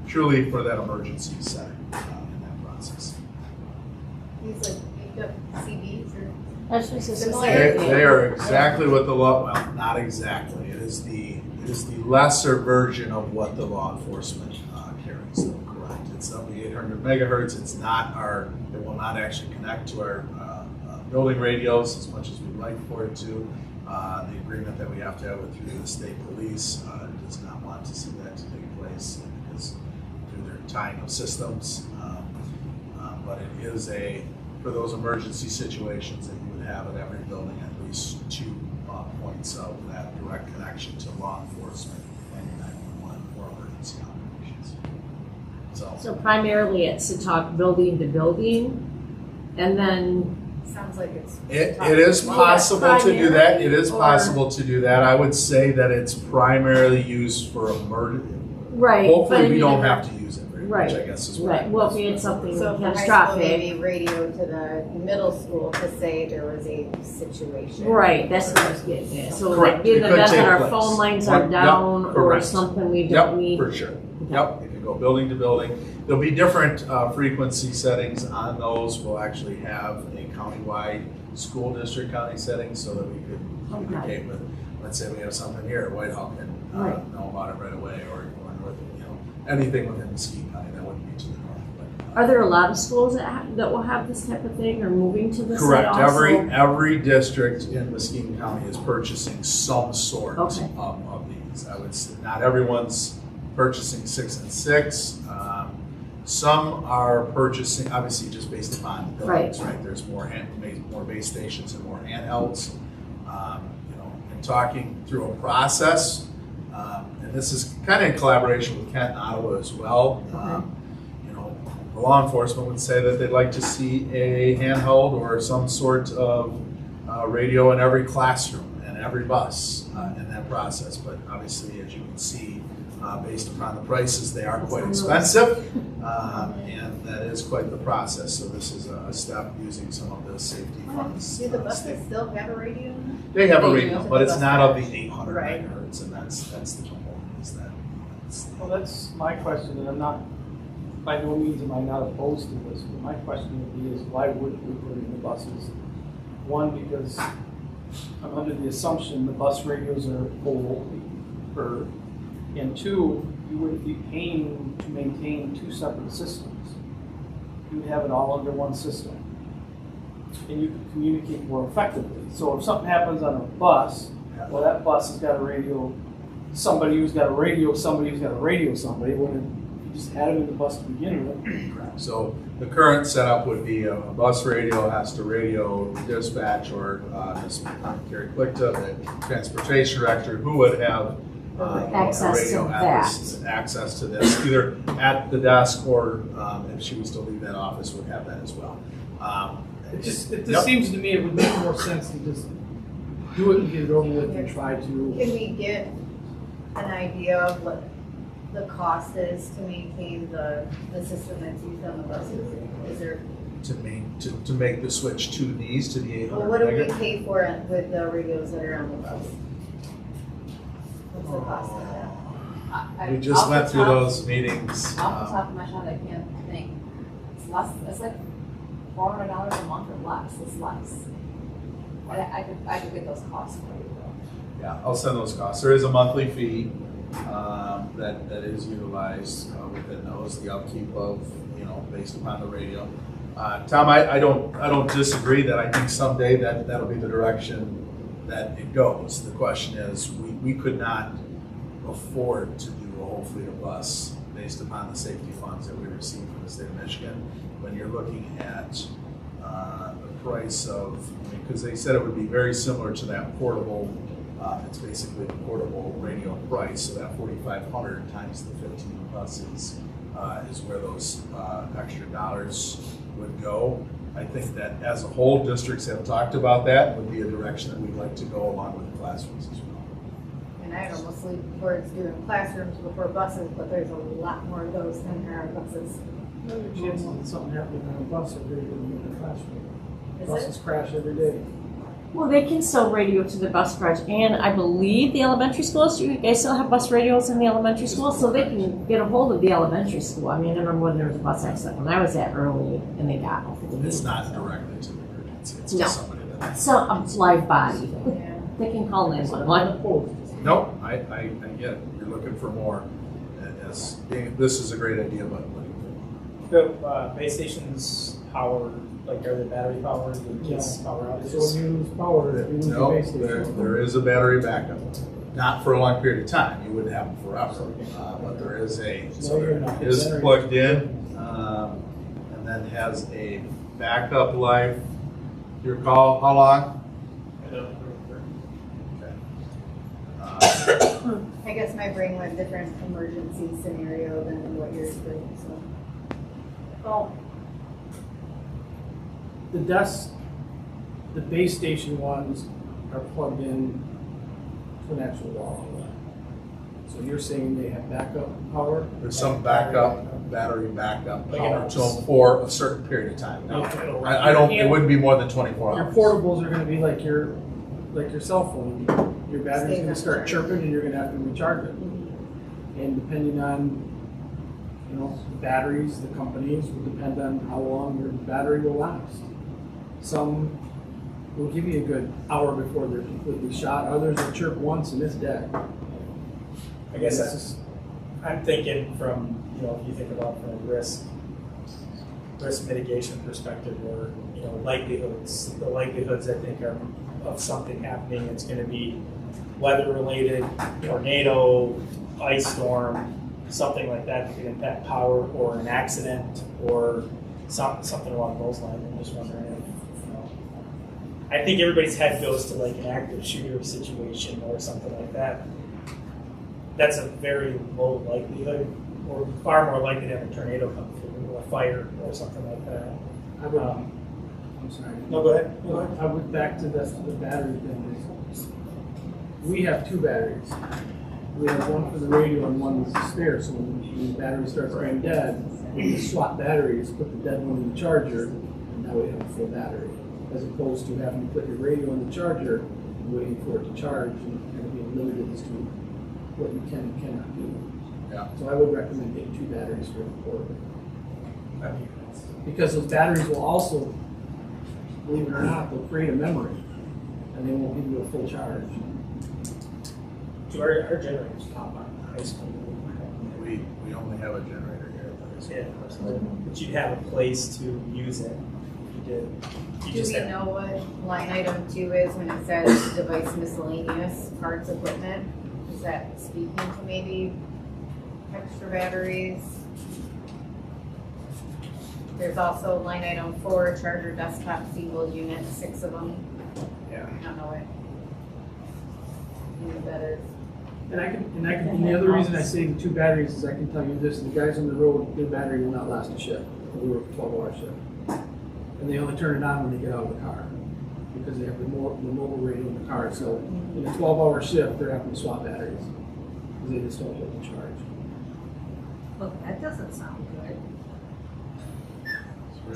truly for that emergency setting in that process. These like picked up CDs or That's just a They are exactly what the law, well, not exactly. It is the lesser version of what the law enforcement carries. So correct. It's of the 800 megahertz. It's not it will not actually connect to our building radios as much as we'd like for it to. The agreement that we have to have through the state police does not want to see that to take place because through their tying of systems. But it is for those emergency situations that you would have at every building, at least 2 points of that direct connection to law enforcement and 911 or emergency operations. So primarily it's to talk building to building, and then sounds like it's. It is possible to do that. It is possible to do that. I would say that it's primarily used for emergency. right. Hopefully, we don't have to use it very Right. much, I guess is what. Right. Well, if we had something So if the high school catastrophic, maybe radio to the middle school to say there was a situation. right? That's what I was getting at. So Correct. like in It the could event that take our place. phone lines Yep, are down or correct. something we Yep, don't need. for sure. Yep, it can go building to building. There'll be different frequency settings on those. We'll actually have a countywide school district county setting so that we could communicate with, let's say we have something here at Whitehall and know about it right away, or with, anything within Muskegon County that wouldn't be to the north. But, Are there a lot of schools that will have this type of thing or moving to this? correct. site also? Every district in Muskegon County is purchasing some sort Okay. of these. I would say not everyone's purchasing 6 and 6. Some are purchasing, obviously, just based upon buildings, right? There's more base stations and more handhelds. talking through a process, and this is kind of in collaboration with Kent and Ottawa as well. You know, the law enforcement would say that they'd like to see a handheld or some sort of radio in every classroom and every bus in that process. But obviously, as you can see, based upon the prices, they are quite expensive, and that is quite the process. So this is a step using some of the safety funds. Do the buses still have a radio? They have a They radio, do. but it's not of the 800 Right. megahertz, and that's the component. Is that? Well, that's my question, and I'm not, by no means am I not opposed to this, but my question would be is why wouldn't we put it in the buses? One, because I'm under the assumption the bus radios are old, and two, you wouldn't be paying to maintain two separate systems. You would have it all under one system, and you could communicate more effectively. So if something happens on a bus, well, that bus has got a radio, somebody who's got a radio, somebody who's got a radio, somebody, when you just had them in the bus to begin with. So the current setup would be a bus radio has to radio dispatch or Carrie Plickta, the transportation director, who would have Access radio to access to this, either at the desk or if she was to leave that office, would have that as well. It just seems to me it would make more sense to just do it and get it over with and try to. Can we get an idea of what the cost is to maintain the system that's used on the buses? Is there, to make the switch to these, to the 800 well, what do we megahertz. pay for it with the radios that are on the bus? What's the cost of that? We just went through those meetings. Off the top of my head, I can't think. It's less, it's like $400 a month or less, it's less. I could get those costs for you though. Yeah, I'll send those costs. There is a monthly fee that is utilized within those, the upkeep of, based upon the radio. Tom, I don't disagree that I think someday that'll be the direction that it goes. The question is, we could not afford to do a whole fleet of bus based upon the safety funds that we receive from the state of Michigan. When you're looking at the price of, because they said it would be very similar to that portable, it's basically the portable radio price, so that 4,500 times the 15 buses is where those extra dollars would go. I think that as a whole, districts have talked about that, would be a direction that we'd like to go along with the classrooms as well. And I'd almost lean towards doing classrooms before buses, but there's a lot more of those than there are buses. What are the chances that something happening on a bus are greater than in the classroom? Is Buses crash every day. Well, they can still radio to the bus garage, and I believe the elementary schools, you guys still have bus radios in the elementary school, so they can get a hold of the elementary school. I mean, I remember when there was a bus accident when I was at early, and they got hold of It's not directly to the emergency, it's No. just somebody that. So, a live body. They can call 911. Nope, I get it. You're looking for more. This is a great idea, but The base stations powered, like are they battery powered? The kids power outages? So when you lose power, if you lose your no, base there station. is a battery backup. Not for a long period of time. You wouldn't have them forever, but there is so it is plugged in, and then has a backup life. Do you recall how long? I guess my brain went different emergency scenario than what yours did, so. Well, the desk, the base station ones are plugged in to an actual wall. So you're saying they have backup power? There's some backup, battery backup Like power it to them for a certain period of time. No, Okay. I don't. It wouldn't be more than 24 Your hours. portables are gonna be like your cell phone. Your battery's Stay gonna on start charge. chirping and you're gonna have to recharge it. And depending on, the batteries, the companies, will depend on how long your battery will last. Some will give you a good hour before they're completely shot, others will chirp once and it's dead. I guess I'm thinking from, if you think about from a risk mitigation perspective, or, likelihoods, the likelihoods I think are of something happening. It's going to be weather related, tornado, ice storm, something like that could impact power, or an accident, or something along those lines. I'm just wondering if, I think everybody's head goes to like an active shooter situation or something like that. That's a very low likelihood, or far more likely to have a tornado come through, or a fire, or something like that. I would, I'm sorry. No, go ahead. Go ahead. I would back to the battery thing. We have 2 batteries. We have one for the radio and one that's spare, so when the battery starts going dead, we just swap batteries, put the dead one in the charger, and now we have a full battery. As opposed to having to put your radio in the charger and waiting for it to charge and being limited as to what you can and cannot do. Yeah. So I would recommend getting 2 batteries for the portable. Because those batteries will also, believe it or not, they'll create a memory and they won't give you a full charge. So our generators pop on high school. We only have a generator here at the high school. Yeah, but you'd have a place to use it if you did. You Do just we have- know what line item 2 is when it says device miscellaneous parts equipment? Is that speaking to maybe extra batteries? There's also line item 4, charger desktop single unit, 6 of them. Yeah. I don't know what any of that is. And the other reason I say the 2 batteries is I can tell you this, the guys on the road, their battery will not last a shift. We work a 12-hour shift. And they only turn it on when they get out of the car because they have the mobile radio in the car. So in a 12-hour shift, they're having to swap batteries because they just don't hold the charge. Well, that doesn't sound good.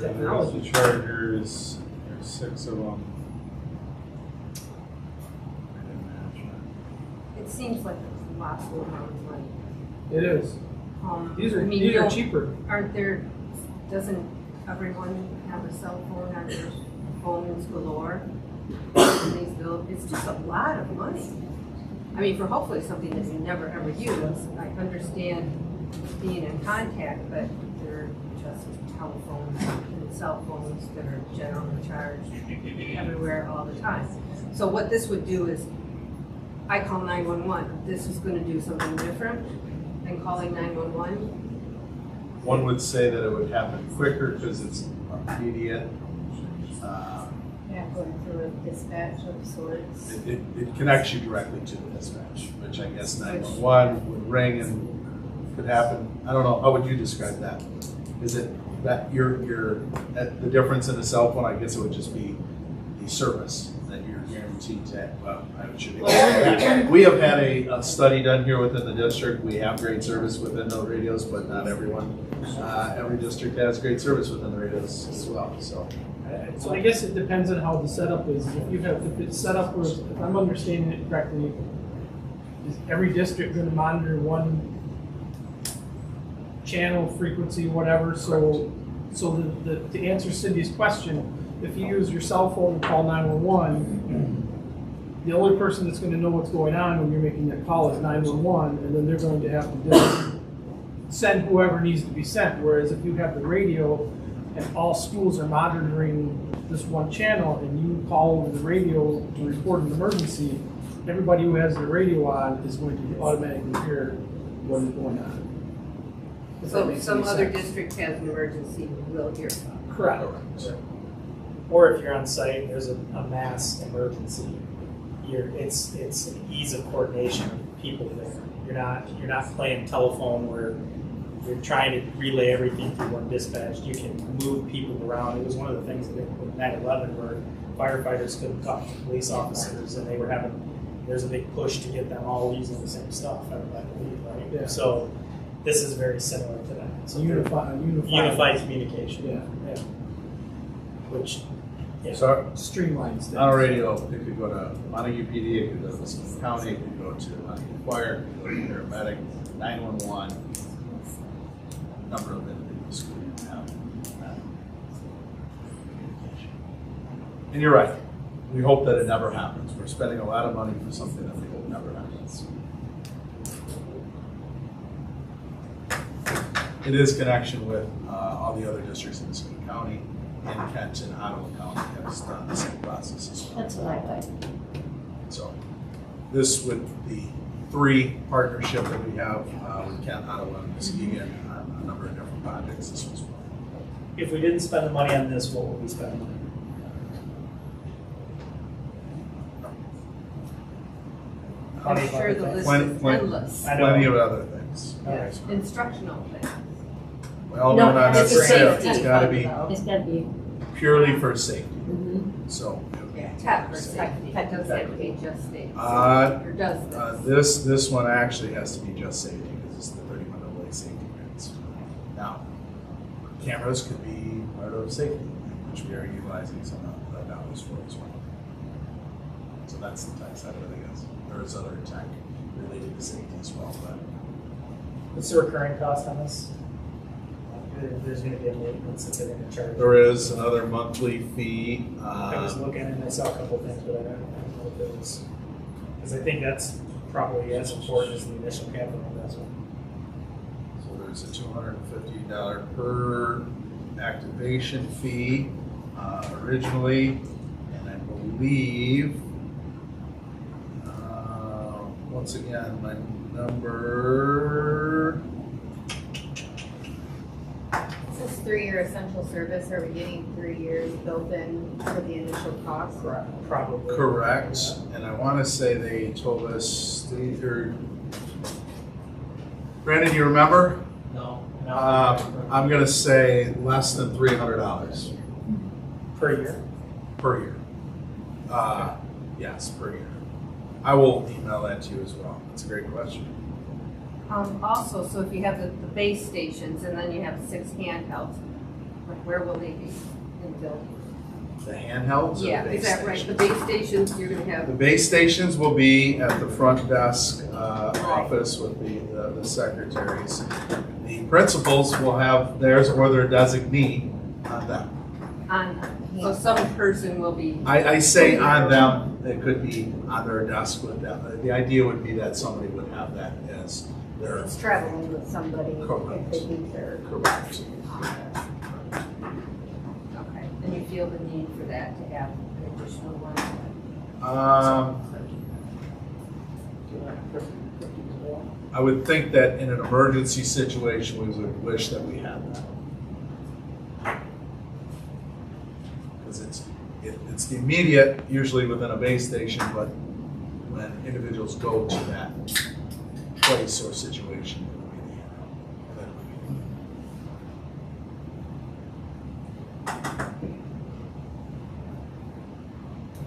Technology chargers, there's 6 of them. It seems like it's lots of amount of money. It is. These are don't- cheaper. Aren't there, doesn't everyone have a cell phone on their phones galore? And these bills, it's just a lot of money. I mean, for hopefully something that you never ever use. I understand being in contact, but they're just telephones and cell phones that are generally charged everywhere all the time. So what this would do is, I call 911. This is going to do something different than calling 911. One would say that it would happen quicker because it's immediate. Yeah, going through a dispatch of sorts. It connects you directly to the dispatch, which I guess 911 would ring and could happen. I don't know, how would you describe that? Is it that the difference in a cell phone, I guess it would just be the service that you're guaranteed to, well, I should be. We have had a study done here within the district. We have great service within the radios, but not everyone. Every district has great service within the radios as well, so. So I guess it depends on how the setup is. If it's set up where, if I'm understanding it correctly, is every district going to monitor one channel, frequency, whatever? So to answer Cindy's question, if you use your cell phone and call 911, the only person that's going to know what's going on when you're making that call is 911, and then they're going to have to just send whoever needs to be sent. Whereas if you have the radio and all schools are monitoring this one channel and you call over the radio to report an emergency, everybody who has the radio on is going to automatically hear what is going on. If that So makes some any other sense. district has an emergency, we'll hear about it. Correct. Or if you're on site and there's a mass emergency, it's an ease of coordination of people there. You're not playing telephone where you're trying to relay everything through one dispatch. You can move people around. It was one of the things that with 9/11 where firefighters couldn't talk to police officers, and there's a big push to get them all using the same stuff. I believe, right? Yeah. So this is very similar to that. So Unified communication. Yeah. Which. Yeah. So streamlines things. On a radio, it could go to Montague PD, it could go to Muscatine County, it could go to Montague Fire, it could go to paramedic, 911, number of individuals could have that communication. And you're right, we hope that it never happens. We're spending a lot of money for something that we hope never happens. It is connection with all the other districts in Muscatine County, and Kent and Ottawa County have done the same process as well. That's what I like. So this with the 3 partnership that we have with Kent, Ottawa, and Muskegon on a number of different projects this was one. If we didn't spend the money on this, what would we spend the money on? I'm Plenty of sure other the things. list Plenty- is plenty- endless. I know. Plenty of other things. Yeah, instructional things. Well, No, no, not it's necessarily. safety. It's gotta be It's gotta be. purely for safety. Mhm. Yeah, tech or safety. Tech doesn't have to be just safety. Or does this? This one actually has to be just safety because it's the 31AA safety grants. Now, cameras could be part of safety, which we are utilizing some of the dollars for as well. So that's the tech side of it, I guess. There's other tech related to safety as well, but What's the recurring cost on this? There's gonna be a maintenance that they're gonna charge. there is another monthly fee. I was looking and I saw a couple things, but I don't know if it was, because I think that's probably as important as the initial capital investment. So there's a $250 per activation fee originally, and I believe, once again, my number, This is 3-year essential service. Are we getting 3 years built in for the initial cost? Probably. correct, and I want to say they told us, Brandon, you remember? No. I'm going to say less than $300 Per year. per year. Yes, per year. I will email that to you as well. That's a great question. Also, so if you have the base stations and then you have 6 handhelds, where will they be in the building? The handhelds or Yeah, the is base that right? The stations? base stations, you're gonna The have, base stations will be at the front desk office with the secretaries. The principals will have theirs or their designee on them. so some person will be. I say on them, it could be on their desk with them. The idea would be that somebody would have that as their. It's traveling with somebody Correct. if they need their. Correct. Okay, and you feel the need for that to have an additional one? I would think that in an emergency situation, we would wish that we had that. Because it's the immediate, usually within a base station, but when individuals go to that place or situation, it would be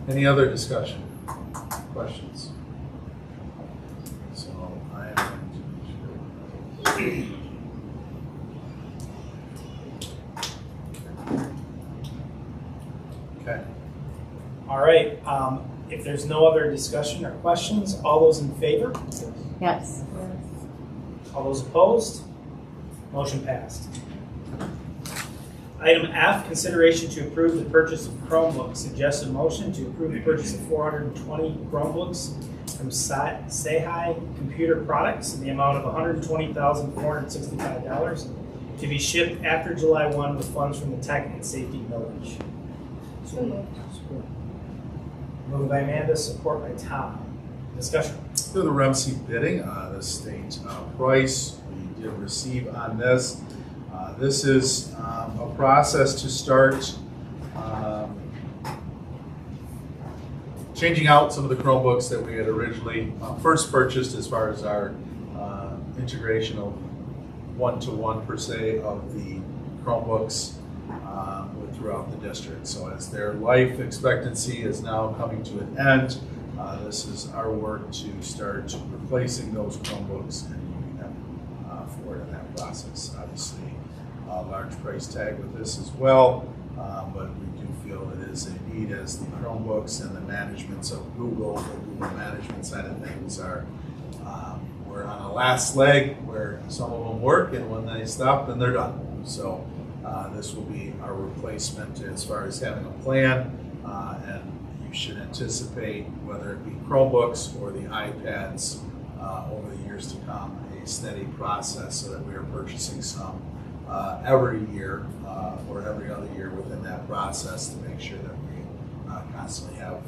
the Any other discussion, questions? So I am going to. Okay. All right, if there's no other discussion or questions, all those in favor? Yes. All those opposed? Motion passed. Item F, consideration to approve the purchase of Chromebooks. Suggested motion to approve the purchase of 420 Chromebooks from Sehai Computer Products in the amount of $120,465 to be shipped after July 1 with funds from the Tech and Safety Village. Moved by Amanda, support by Tom. Discussion. Through the REMC bidding, the state price we did receive on this. This is a process to start changing out some of the Chromebooks that we had originally first purchased as far as our integration of one-to-one per se of the Chromebooks throughout the district. So as their life expectancy is now coming to an end, this is our work to start replacing those Chromebooks and moving them forward in that process. Obviously, a large price tag with this as well, but we do feel it is a need as the Chromebooks and the managements of Google, the Google management side of things are, we're on a last leg where some of them work and when they stop, then they're done. So this will be our replacement as far as having a plan, and you should anticipate, whether it be Chromebooks or the iPads over the years to come, a steady process so that we are purchasing some every year or every other year within that process to make sure that we constantly have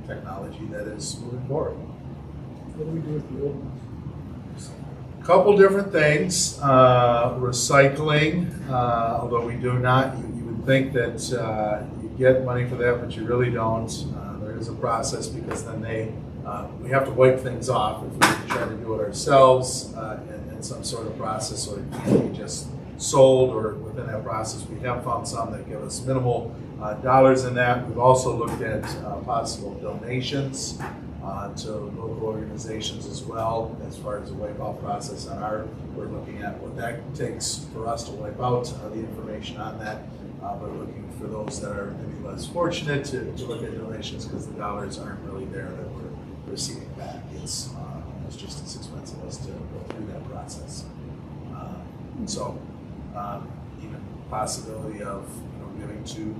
technology that is moving forward. What do we do with the old ones? Couple different things. Recycling, although we do not, you would think that you get money for that, but you really don't. There is a process because then they we have to wipe things off if we try to do it ourselves in some sort of process, or it can't be just sold, or within that process. We have found some that give us minimal dollars in that. We've also looked at possible donations to local organizations as well, as far as the wipe out process on our. We're looking at what that takes for us to wipe out the information on that. But looking for those that are maybe less fortunate to look at donations, because the dollars aren't really there that we're receiving back. It's almost just as expensive as to go through that process. Even possibility of giving to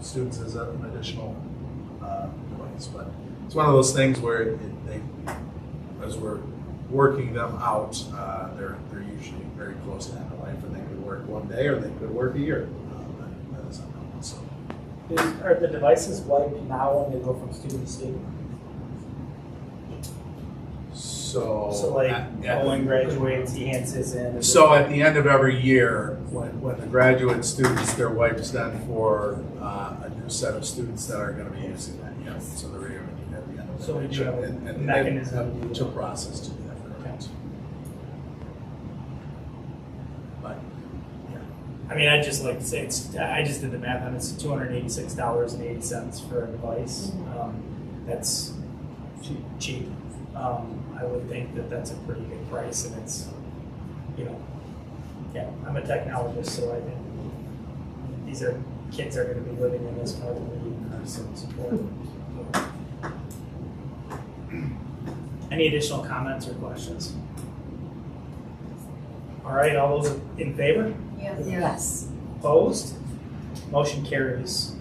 students as an additional device. But it's one of those things where as we're working them out, they're usually very close to end of life, and they could work one day or they could work a year. That is unknown. So, are the devices wiped now when they go from student to student? So like Owen graduates, he hands his in. So at the end of every year, when the graduate students, their wipes done for a new set of students that are going to be using that. Yes. So they're at the end of so we do have a mechanism to process to do that. Correct. But yeah, I mean, I'd just like to say I just did the math on it. It's $286.80 for a device. That's cheap. I would think that that's a pretty good price, and it's, I'm a technologist, so I think these are kids are going to be living in this part of the support. Any additional comments or questions? All right, all those in favor? Yes. Opposed? Motion carries.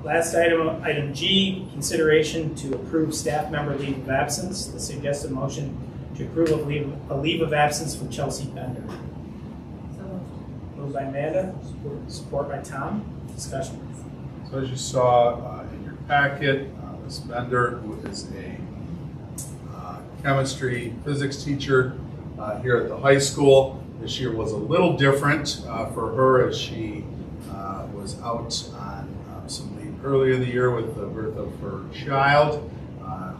Last item G, consideration to approve staff member leave of absence. The suggested motion to approve a leave of absence from Chelsea Bender. Moved by Amanda, support by Tom. Discussion. So as you saw in your packet, Ms. Bender, who is a chemistry physics teacher here at the high school, this year was a little different for her, as she was out on some leave earlier in the year with the birth of her child.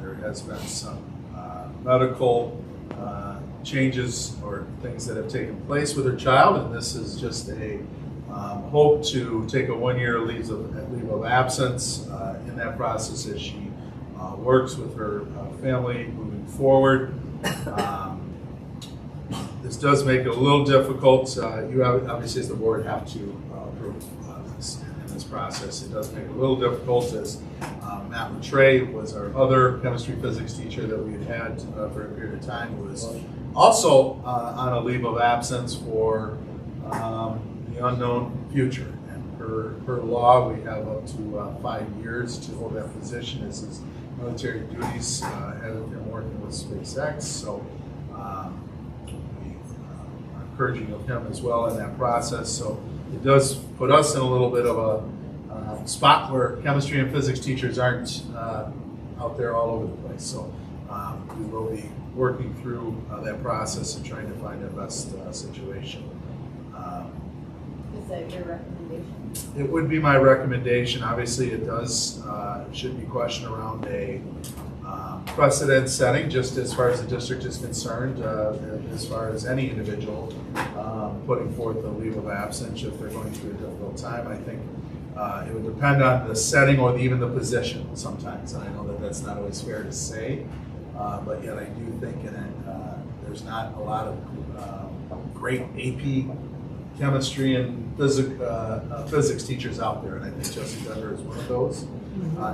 There has been some medical changes or things that have taken place with her child, and this is just a hope to take a one-year leave of absence in that process as she works with her family moving forward. This does make it a little difficult. You obviously, as the board, have to approve this in this process. It does make it a little difficult, as Matt Rattray was our other chemistry physics teacher that we had for a period of time, who was also on a leave of absence for the unknown future. And per law, we have up to 5 years to hold that position as his military duties had him working with SpaceX. So encouraging of him as well in that process. So it does put us in a little bit of a spot where chemistry and physics teachers aren't out there all over the place. So we will be working through that process and trying to find the best situation. Is that your recommendation? It would be my recommendation. Obviously, it does should be questioned around a precedent setting, just as far as the district is concerned, as far as any individual putting forth a leave of absence if they're going through a difficult time. I think it would depend on the setting or even the position sometimes. And I know that that's not always fair to say, but yet I do think in it, there's not a lot of great AP chemistry and physics teachers out there, and I think Chelsea Bender is one of those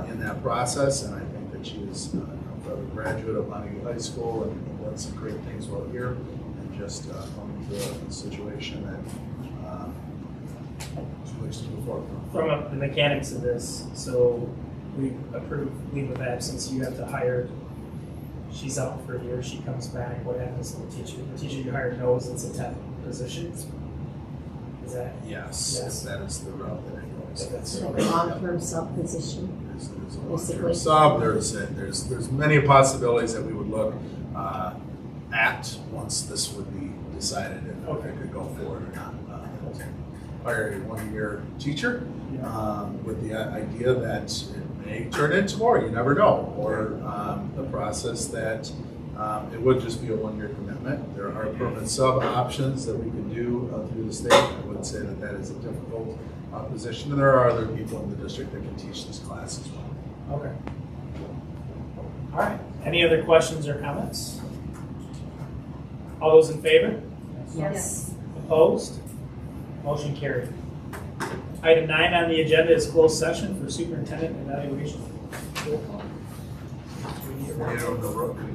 in that process. And I think that she is a graduate of Montague High School and done some great things while here, and just going through a situation that she likes to move forward from. From the mechanics of this, so we approve leave of absence. You have to hire. She's out for a year. She comes back. What happens to the teacher? The teacher you hired knows it's a temp position. Is that? Yes. That is the route that it goes. That's A long-term sub position. There's a long-term sub. There's many possibilities that we would look at once this would be decided if it could go forward or not. hire a one-year teacher with the idea that it may turn into more, you never know, or the process that it would just be a one-year commitment. There are permanent sub options that we can do through the state. I would say that that is a difficult position, and there are other people in the district that can teach this class as well. Okay. All right. Any other questions or comments? All those in favor? Yes. Opposed? Motion carried. Item 9 on the agenda is closed session for superintendent evaluation. Roll call.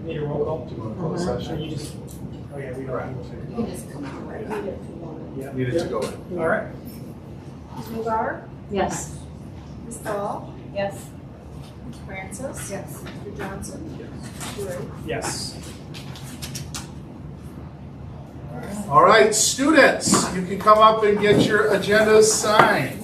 Need a roll call? Do you want to close session? You just, oh yeah, we don't. You can just come out right now. Yeah. Needed to go in. All right. Ms. Mugar, Yes. Ms. Dahl, Yes. Ms. Francis. Yes. Mr. Johnson. Mr. Ray. Yes. All right, students, you can come up and get your agendas signed.